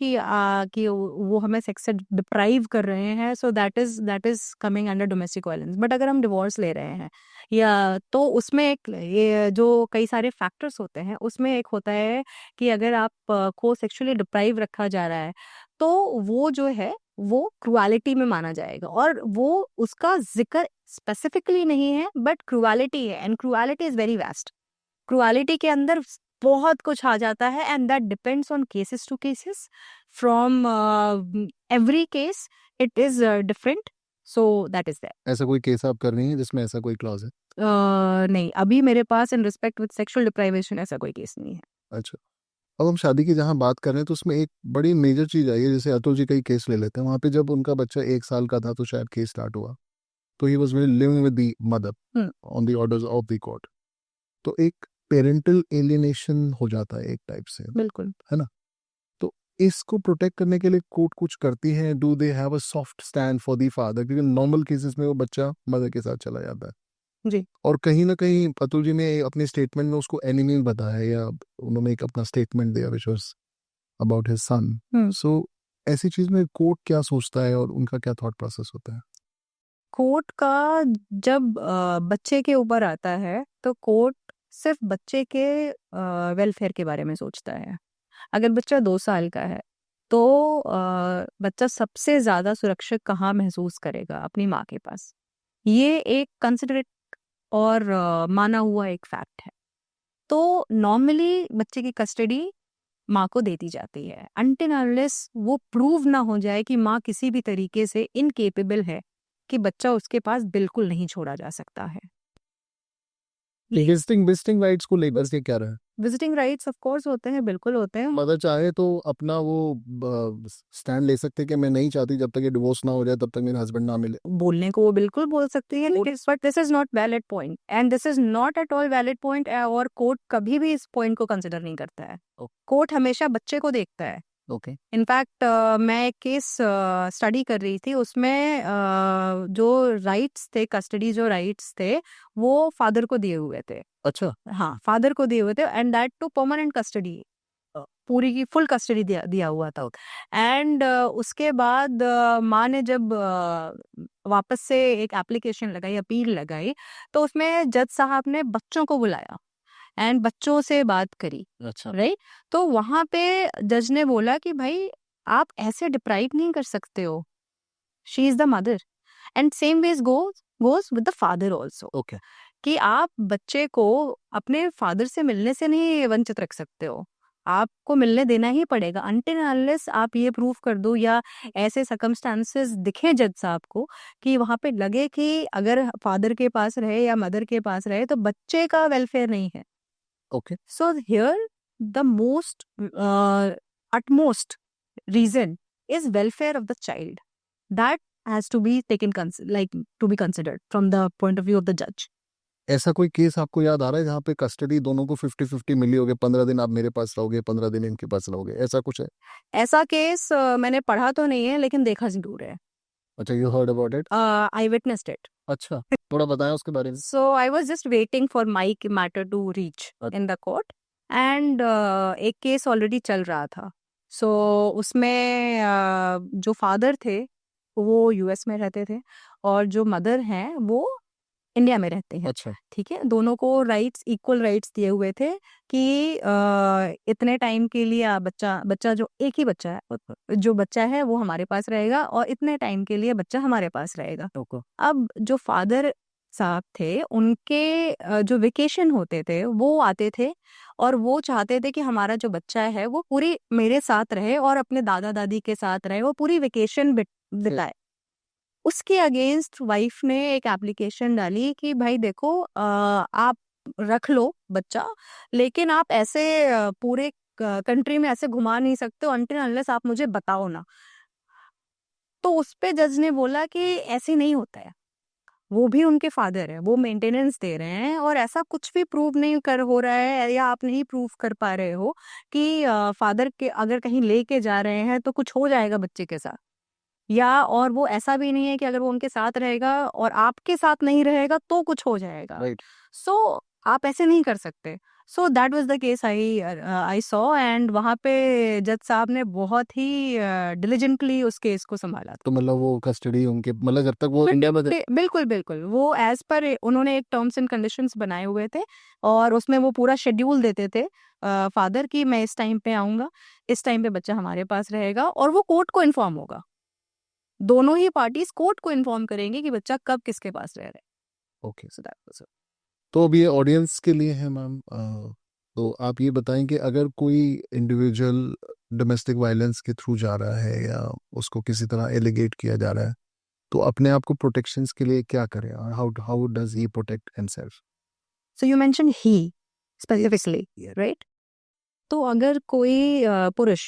कि वो हमें सेक्स से डिप्राइव कर रहे हैं, सो that is coming under domestic violence. But अगर हम डिवोर्स ले रहे हैं या तो उसमें एक ये जो कई सारे फैक्टर्स होते हैं, उसमें एक होता है कि अगर आप को सेक्सुअली डिप्राइव रखा जा रहा है तो वो जो है वो क्रुएलिटी में माना जाएगा, और वो उसका जिक्र स्पेसिफिकली नहीं है बट क्रुएलिटी है, and cruelty is very vast. Cruelty के अंदर बहुत कुछ आ जाता है, and that depends on cases to cases, from every case it is different, so that is that. ऐसा कोई केस आप कर रही हैं जिसमें ऐसा कोई क्लॉज है? नहीं, अभी मेरे पास in respect with sexual deprivation ऐसा कोई केस नहीं है। अच्छा, अब हम शादी की जहाँ बात कर रहे हैं तो उसमें एक बड़ी मेजर चीज़ आई है, जैसे अतुल जी कई केस ले लेते हैं, वहाँ पे जब उनका बच्चा 1 साल का था तो शायद केस स्टार्ट हुआ, तो he was living with the mother on the orders of the court, तो एक पेरेंटल एलियनेशन हो जाता है एक टाइप से, बिल्कुल। है ना? तो इसको प्रोटेक्ट करने के लिए कोर्ट कुछ करती है? Do they have a soft stand for the father? क्योंकि नॉर्मल केसेस में वो बच्चा मदर के साथ चला जाता है, जी। और कहीं ना कहीं अतुल जी ने अपने स्टेटमेंट में उसको एनिमी बताया, या उन्होंने एक अपना स्टेटमेंट दिया which was about his son. So ऐसी चीज में कोर्ट क्या सोचता है और उनका क्या थॉट प्रोसेस होता है? कोर्ट का जब बच्चे के ऊपर आता है तो कोर्ट सिर्फ बच्चे के वेलफेयर के बारे में सोचता है। अगर बच्चा 2 साल का है तो बच्चा सबसे ज्यादा सुरक्षित कहाँ महसूस करेगा? अपनी माँ के पास। ये एक कंसिडरेट और माना हुआ एक फैक्ट है। तो नॉर्मली बच्चे की कस्टडी माँ को दे दी जाती है अनटिल अनलेस वो प्रूव ना हो जाए कि माँ किसी भी तरीके से इनकेपेबल है कि बच्चा उसके पास बिल्कुल नहीं छोड़ा जा सकता है। विजिटिंग राइट्स को लेकर के क्या रहा है? विजिटिंग राइट्स ऑफ कोर्स होते हैं, बिल्कुल होते हैं। मदर चाहे तो अपना वो स्टैंड ले सकते हैं कि मैं नहीं चाहती जब तक ये डिवोर्स ना हो जाए तब तक मेरे हस्बैंड ना मिले। बोलने को वो बिल्कुल बोल सकती है, but this is not valid point, and this is not at all valid point, और कोर्ट कभी भी इस पॉइंट को कंसिडर नहीं करता है। कोर्ट हमेशा बच्चे को देखता है। ओके। इनफैक्ट मैं एक केस स्टडी कर रही थी, उसमें जो राइट्स थे, कस्टडी जो राइट्स थे वो फादर को दिए हुए थे। अच्छा। हाँ, फादर को दिए हुए थे, and that too permanent custody, पूरी की फुल कस्टडी दिया हुआ था। एंड उसके बाद माँ ने जब वापस से एक एप्लीकेशन लगाई, अपील लगाई, तो उसमें जज साहब ने बच्चों को बुलाया एंड बच्चों से बात करी, अच्छा। राइट? तो वहां पे जज ने बोला कि भाई आप ऐसे डिप्राइव नहीं कर सकते हो, she is the mother, and same ways goes with the father also, okay. कि आप बच्चे को अपने फादर से मिलने से नहीं वंचित रख सकते हो, आपको मिलने देना ही पड़ेगा अनटिल अनलेस आप ये प्रूव कर दो या ऐसे सर्कमस्टांसेस दिखे जज साहब को कि वहां पे लगे कि अगर फादर के पास रहे या मदर के पास रहे तो बच्चे का वेलफेयर नहीं है। Okay. So here the most utmost reason is welfare of the child. That has to be taken to be considered from the point of view of the judge. ऐसा कोई केस आपको याद आ रहा है जहाँ पे कस्टडी दोनों को 50-50 मिली होगी, 15 दिन आप मेरे पास रहोगे, 15 दिन इनके पास रहोगे, ऐसा कुछ है? ऐसा केस मैंने पढ़ा तो नहीं है लेकिन देखा जरूर है। अच्छा, you heard about it? I witnessed it. अच्छा, थोड़ा बताएं उसके बारे में। So I was just waiting for my matter to reach in the court, and एक केस ऑलरेडी चल रहा था। So उसमें जो फादर थे वो यूएस में रहते थे और जो मदर हैं वो इंडिया में रहते हैं। अच्छा। ठीक है, दोनों को राइट्स, इक्वल राइट्स दिए हुए थे कि इतने टाइम के लिए बच्चा जो एक ही बच्चा है, जो बच्चा है वो हमारे पास रहेगा और इतने टाइम के लिए बच्चा हमारे पास रहेगा। ओके। अब जो फादर साहब थे उनके जो वेकेशन होते थे वो आते थे और वो चाहते थे कि हमारा जो बच्चा है वो पूरी मेरे साथ रहे और अपने दादा दादी के साथ रहे, वो पूरी वेकेशन बिताए। उसके अगेंस्ट वाइफ ने एक एप्लीकेशन डाली कि भाई देखो आप रख लो बच्चा, लेकिन आप ऐसे पूरे कंट्री में ऐसे घुमा नहीं सकते अनटिल अनलेस आप मुझे बताओ ना। तो उस पे जज ने बोला कि ऐसे नहीं होता है, वो भी उनके फादर है, वो मेंटेनेंस दे रहे हैं और ऐसा कुछ भी प्रूव नहीं कर हो रहा है या आप नहीं प्रूव कर पा रहे हो कि फादर के अगर कहीं लेके जा रहे हैं तो कुछ हो जाएगा बच्चे के साथ, या और वो ऐसा भी नहीं है कि अगर वो उनके साथ रहेगा और आपके साथ नहीं रहेगा तो कुछ हो जाएगा। राइट। सो आप ऐसे नहीं कर सकते। So that was the case I saw, and वहाँ पे जज साहब ने बहुत ही डिलिजेंटली उस केस को संभाला। तो मतलब वो कस्टडी उनके मतलब जब तक वो इंडिया में थे बिल्कुल बिल्कुल, वो एज पर उन्होंने एक टर्म्स एंड कंडीशंस बनाए हुए थे, और उसमें वो पूरा शेड्यूल देते थे फादर की, मैं इस टाइम पे आऊंगा, इस टाइम पे बच्चा हमारे पास रहेगा, और वो कोर्ट को इन्फॉर्म होगा। दोनों ही पार्टीज कोर्ट को इन्फॉर्म करेंगे कि बच्चा कब किसके पास रह रहा है। Okay. So that was it. तो अब ये ऑडियंस के लिए है मैम। तो आप ये बताएं कि अगर कोई इंडिविजुअल डोमेस्टिक वायलेंस के थ्रू जा रहा है या उसको किसी तरह एलिगेट किया जा रहा है, तो अपने आप को प्रोटेक्शंस के लिए क्या करे, और how does he protect himself? So you mentioned he specifically, right? तो अगर कोई पुरुष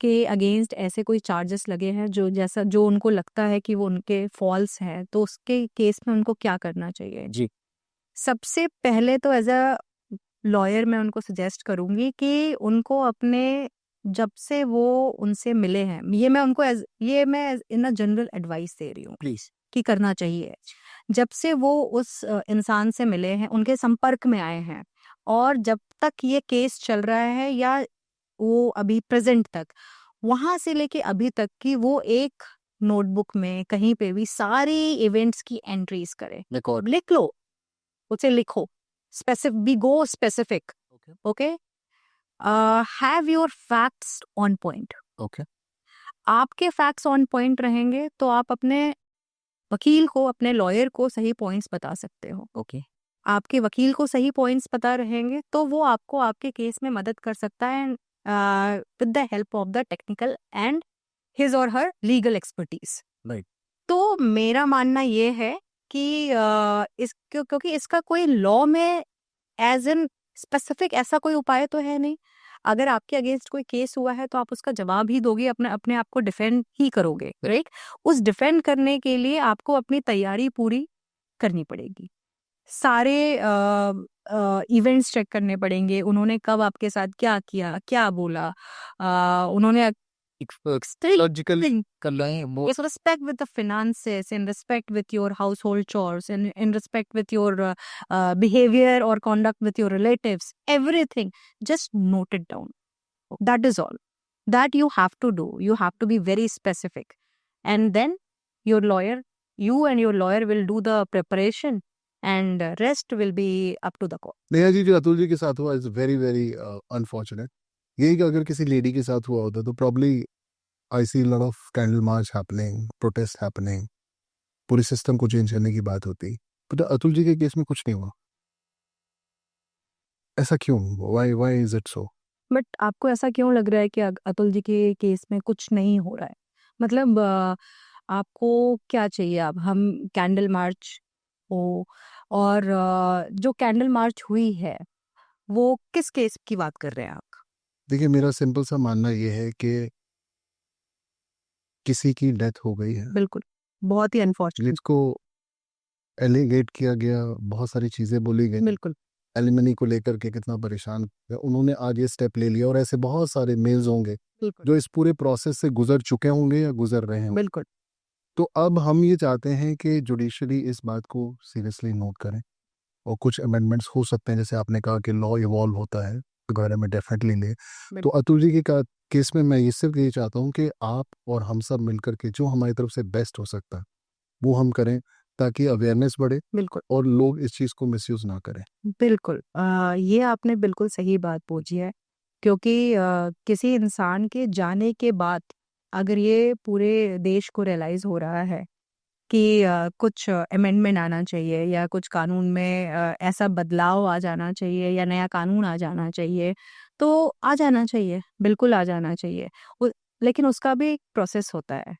के अगेंस्ट ऐसे कोई चार्जेस लगे हैं जो उनको लगता है कि वो उनके फॉल्स हैं, तो उसके केस में उनको क्या करना चाहिए? जी सबसे पहले तो एज अ लॉयर मैं उनको सजेस्ट करूंगी कि उनको अपने, जब से वो उनसे मिले हैं, ये मैं इन अ जनरल एडवाइस दे रही हूँ प्लीज कि करना चाहिए। जब से वो उस इंसान से मिले हैं, उनके संपर्क में आए हैं, और जब तक ये केस चल रहा है या वो अभी प्रेजेंट तक, वहां से लेके अभी तक की वो एक नोटबुक में कहीं पे भी सारी इवेंट्स की एंट्रीज करे, रिकॉर्ड लिख लो, उसे लिखो, specific, okay okay, have your facts on point. Okay आपके फैक्ट्स ऑन पॉइंट रहेंगे तो आप अपने वकील को, अपने लॉयर को सही पॉइंट्स बता सकते हो। ओके आपके वकील को सही पॉइंट्स पता रहेंगे तो वो आपको आपके केस में मदद कर सकता है, with the help of the technical and his और हर लीगल एक्सपर्टीज। राइट तो मेरा मानना ये है कि क्योंकि इसका कोई लॉ में एज एन स्पेसिफिक ऐसा कोई उपाय तो है नहीं। अगर आपके अगेंस्ट कोई केस हुआ है तो आप उसका जवाब ही दोगे, अपने अपने आप को डिफेंड ही करोगे, राइट? उस डिफेंड करने के लिए आपको अपनी तैयारी पूरी करनी पड़ेगी, सारे इवेंट्स चेक करने पड़ेंगे, उन्होंने कब आपके साथ क्या किया, क्या बोला, उन्होंने लॉजिकली कर रहे हैं वो Yes, respect with the finances, in respect with your household chores, in respect with your behavior or conduct with your relatives, everything. Just note it down. That is all. That you have to do. You have to be very specific. And then your lawyer, you and your lawyer will do the preparation, and rest will be up to the court. Neha ji, जो अतुल जी के साथ हुआ is very very unfortunate. यही कि अगर किसी lady के साथ हुआ होता तो probably I see lot of candle march happening, protest happening, पूरे सिस्टम को चेंज करने की बात होती। बट अतुल जी के केस में कुछ नहीं हुआ। ऐसा क्यों? Why is it so? But आपको ऐसा क्यों लग रहा है कि अतुल जी के केस में कुछ नहीं हो रहा है? मतलब आपको क्या चाहिए? अब हम कैंडल मार्च हो, और जो कैंडल मार्च हुई है वो किस केस की बात कर रहे हैं आप? देखिए, मेरा सिंपल सा मानना ये है कि किसी की डेथ हो गई है, बिल्कुल, बहुत ही अनफॉर्चुनेट। जिसको एलिगेट किया गया, बहुत सारी चीजें बोली गई, बिल्कुल एलिमनी को लेकर के कितना परेशान है। उन्होंने आज ये स्टेप ले लिया, और ऐसे बहुत सारे मेल्स होंगे बिल्कुल जो इस पूरे प्रोसेस से गुजर चुके होंगे या गुजर रहे होंगे। बिल्कुल तो अब हम ये चाहते हैं कि जुडिशरी इस बात को सीरियसली नोट करें, और कुछ अमेंडमेंट्स हो सकते हैं, जैसे आपने कहा कि लॉ इवॉल्व होता है, वगैरह में डेफिनेटली ले। तो अतुल जी के केस में मैं ये सिर्फ यही चाहता हूँ कि आप और हम सब मिलकर के जो हमारी तरफ से बेस्ट हो सकता है वो हम करें, ताकि अवेयरनेस बढ़े बिल्कुल और लोग इस चीज़ को मिसयूज ना करें। बिल्कुल ये आपने बिल्कुल सही बात पूछी है, क्योंकि किसी इंसान के जाने के बाद अगर ये पूरे देश को रियलाइज हो रहा है कि कुछ अमेंडमेंट आना चाहिए, या कुछ कानून में ऐसा बदलाव आ जाना चाहिए, या नया कानून आ जाना चाहिए, तो आ जाना चाहिए, बिल्कुल आ जाना चाहिए। लेकिन उसका भी एक प्रोसेस होता है।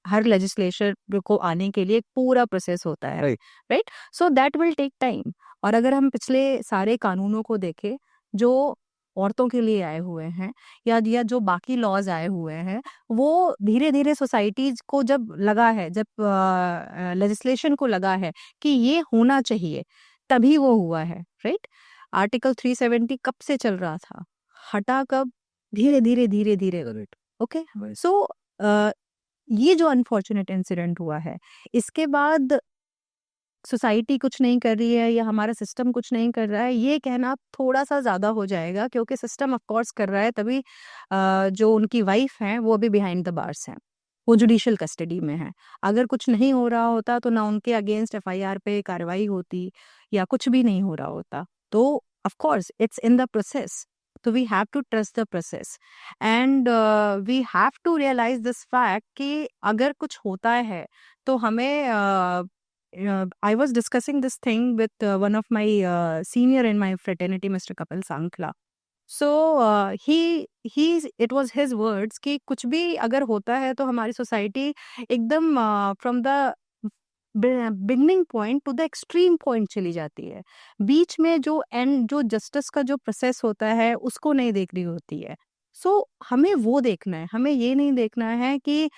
हर लेजिस्लेशन को आने के लिए एक पूरा प्रोसेस होता है, Right. Right? So that will take time. और अगर हम पिछले सारे कानूनों को देखें जो औरतों के लिए आए हुए हैं, या जो बाकी लॉज आए हुए हैं, वो धीरे धीरे सोसाइटीज को जब लगा है, जब लेजिस्लेशन को लगा है कि ये होना चाहिए, तभी वो हुआ है, राइट? आर्टिकल 370 कब से चल रहा था, हटा कब? धीरे धीरे धीरे धीरे, Correct. ओके। सो ये जो अनफॉर्चुनेट इंसिडेंट हुआ है, इसके बाद सोसाइटी कुछ नहीं कर रही है या हमारा सिस्टम कुछ नहीं कर रहा है, ये कहना थोड़ा-सा ज़्यादा हो जाएगा, क्योंकि सिस्टम ऑफ कोर्स कर रहा है, तभी जो उनकी वाइफ़ हैं वो अभी बिहाइंड द बार्स हैं। वो जुडिशियल कस्टडी में हैं। अगर कुछ नहीं हो रहा होता तो ना उनके अगेंस्ट एफआईआर पे कार्रवाई होती या कुछ भी नहीं हो रहा होता। तो of course it's in the process. तो we have to trust the process and we have to realise this fact कि अगर कुछ होता है तो हमें I was discussing this thing with one of my senior in my fraternity, Mr. Kapil Sankla. So it was his words कि कुछ भी अगर होता है तो हमारी सोसाइटी एकदम from the beginning point two the extreme point चली जाती है। बीच में जो जस्टिस का जो प्रोसेस होता है उसको नहीं देख रही होती है। सो हमें वो देखना है, हमें ये नहीं देखना है कि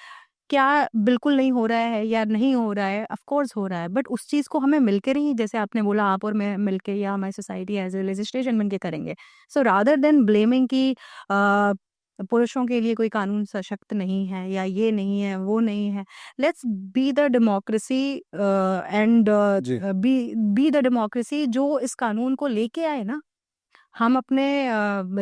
क्या बिल्कुल नहीं हो रहा है या नहीं हो रहा है, ऑफ कोर्स हो रहा है, बट उस चीज़ को हमें मिलकर ही, जैसे आपने बोला, आप और मैं मिलके या हमारी सोसाइटी एज ए लेजिस्लेशन बनके करेंगे। सो रादर देन ब्लेमिंग कि पुरुषों के लिए कोई कानून सशक्त नहीं है या ये नहीं है वो नहीं है, let's be the democracy and जी। बी द डेमोक्रेसी जो इस कानून को लेके आए ना। हम अपने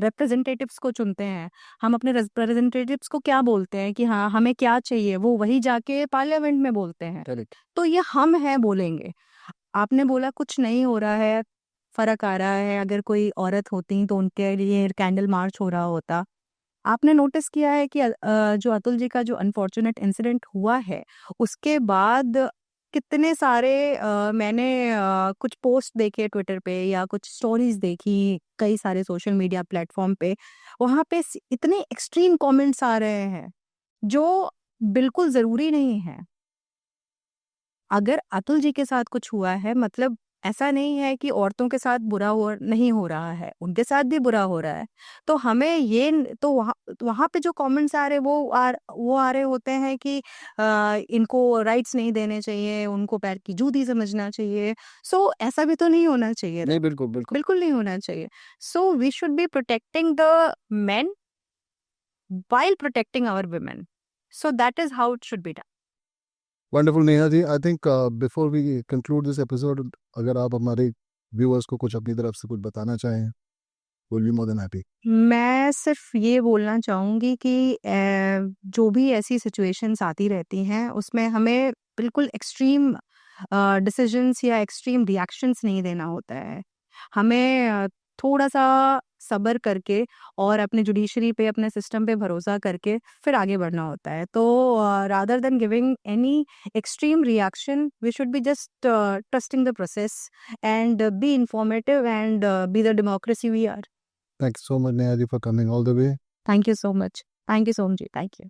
रिप्रेजेंटेटिव्स को चुनते हैं, हम अपने रिप्रेजेंटेटिव्स को क्या बोलते हैं कि हाँ हमें क्या चाहिए, वो वही जाके पार्लियामेंट में बोलते हैं। करेक्ट। तो ये हम हैं बोलेंगे। आपने बोला कुछ नहीं हो रहा है, फर्क आ रहा है, अगर कोई औरत होती तो उनके लिए कैंडल मार्च हो रहा होता। आपने नोटिस किया है कि जो अतुल जी का जो अनफॉर्चुनेट इंसिडेंट हुआ है, उसके बाद कितने सारे मैंने कुछ पोस्ट देखे ट्विटर पे या कुछ स्टोरीज देखी कई सारे सोशल मीडिया प्लेटफॉर्म पे, वहाँ पे इतने एक्सट्रीम कमेंट्स आ रहे हैं जो बिल्कुल ज़रूरी नहीं है। अगर अतुल जी के साथ कुछ हुआ है, मतलब ऐसा नहीं है कि औरतों के साथ बुरा नहीं हो रहा है, उनके साथ भी बुरा हो रहा है। तो हमें तो वहाँ पे जो कमेंट्स आ रहे वो आ रहे होते हैं कि इनको राइट्स नहीं देने चाहिए, उनको पैर की जूती समझना चाहिए। सो ऐसा भी तो नहीं होना चाहिए। नहीं, बिल्कुल बिल्कुल बिल्कुल नहीं होना चाहिए। So we should be protecting the men while protecting our women. So that is how it should be done. Wonderful Neha ji. I think before we conclude this episode, अगर आप हमारे व्यूअर्स को कुछ अपनी तरफ से कुछ बताना चाहें, will be more than happy. मैं सिर्फ ये बोलना चाहूँगी कि जो भी ऐसी सिचुएशंस आती रहती हैं उसमें हमें बिल्कुल एक्सट्रीम डिसीजंस या एक्सट्रीम रिएक्शंस नहीं देना होता है। हमें थोड़ा-सा सब्र करके और अपने जुडिशरी पे, अपने सिस्टम पे भरोसा करके फिर आगे बढ़ना होता है। तो rather than giving any extreme reaction, we should be just trusting the process and be informative and be the democracy we are. Thanks so much, Neha ji, for coming all the way. Thank you so much. Thank you, Somji. Thank you.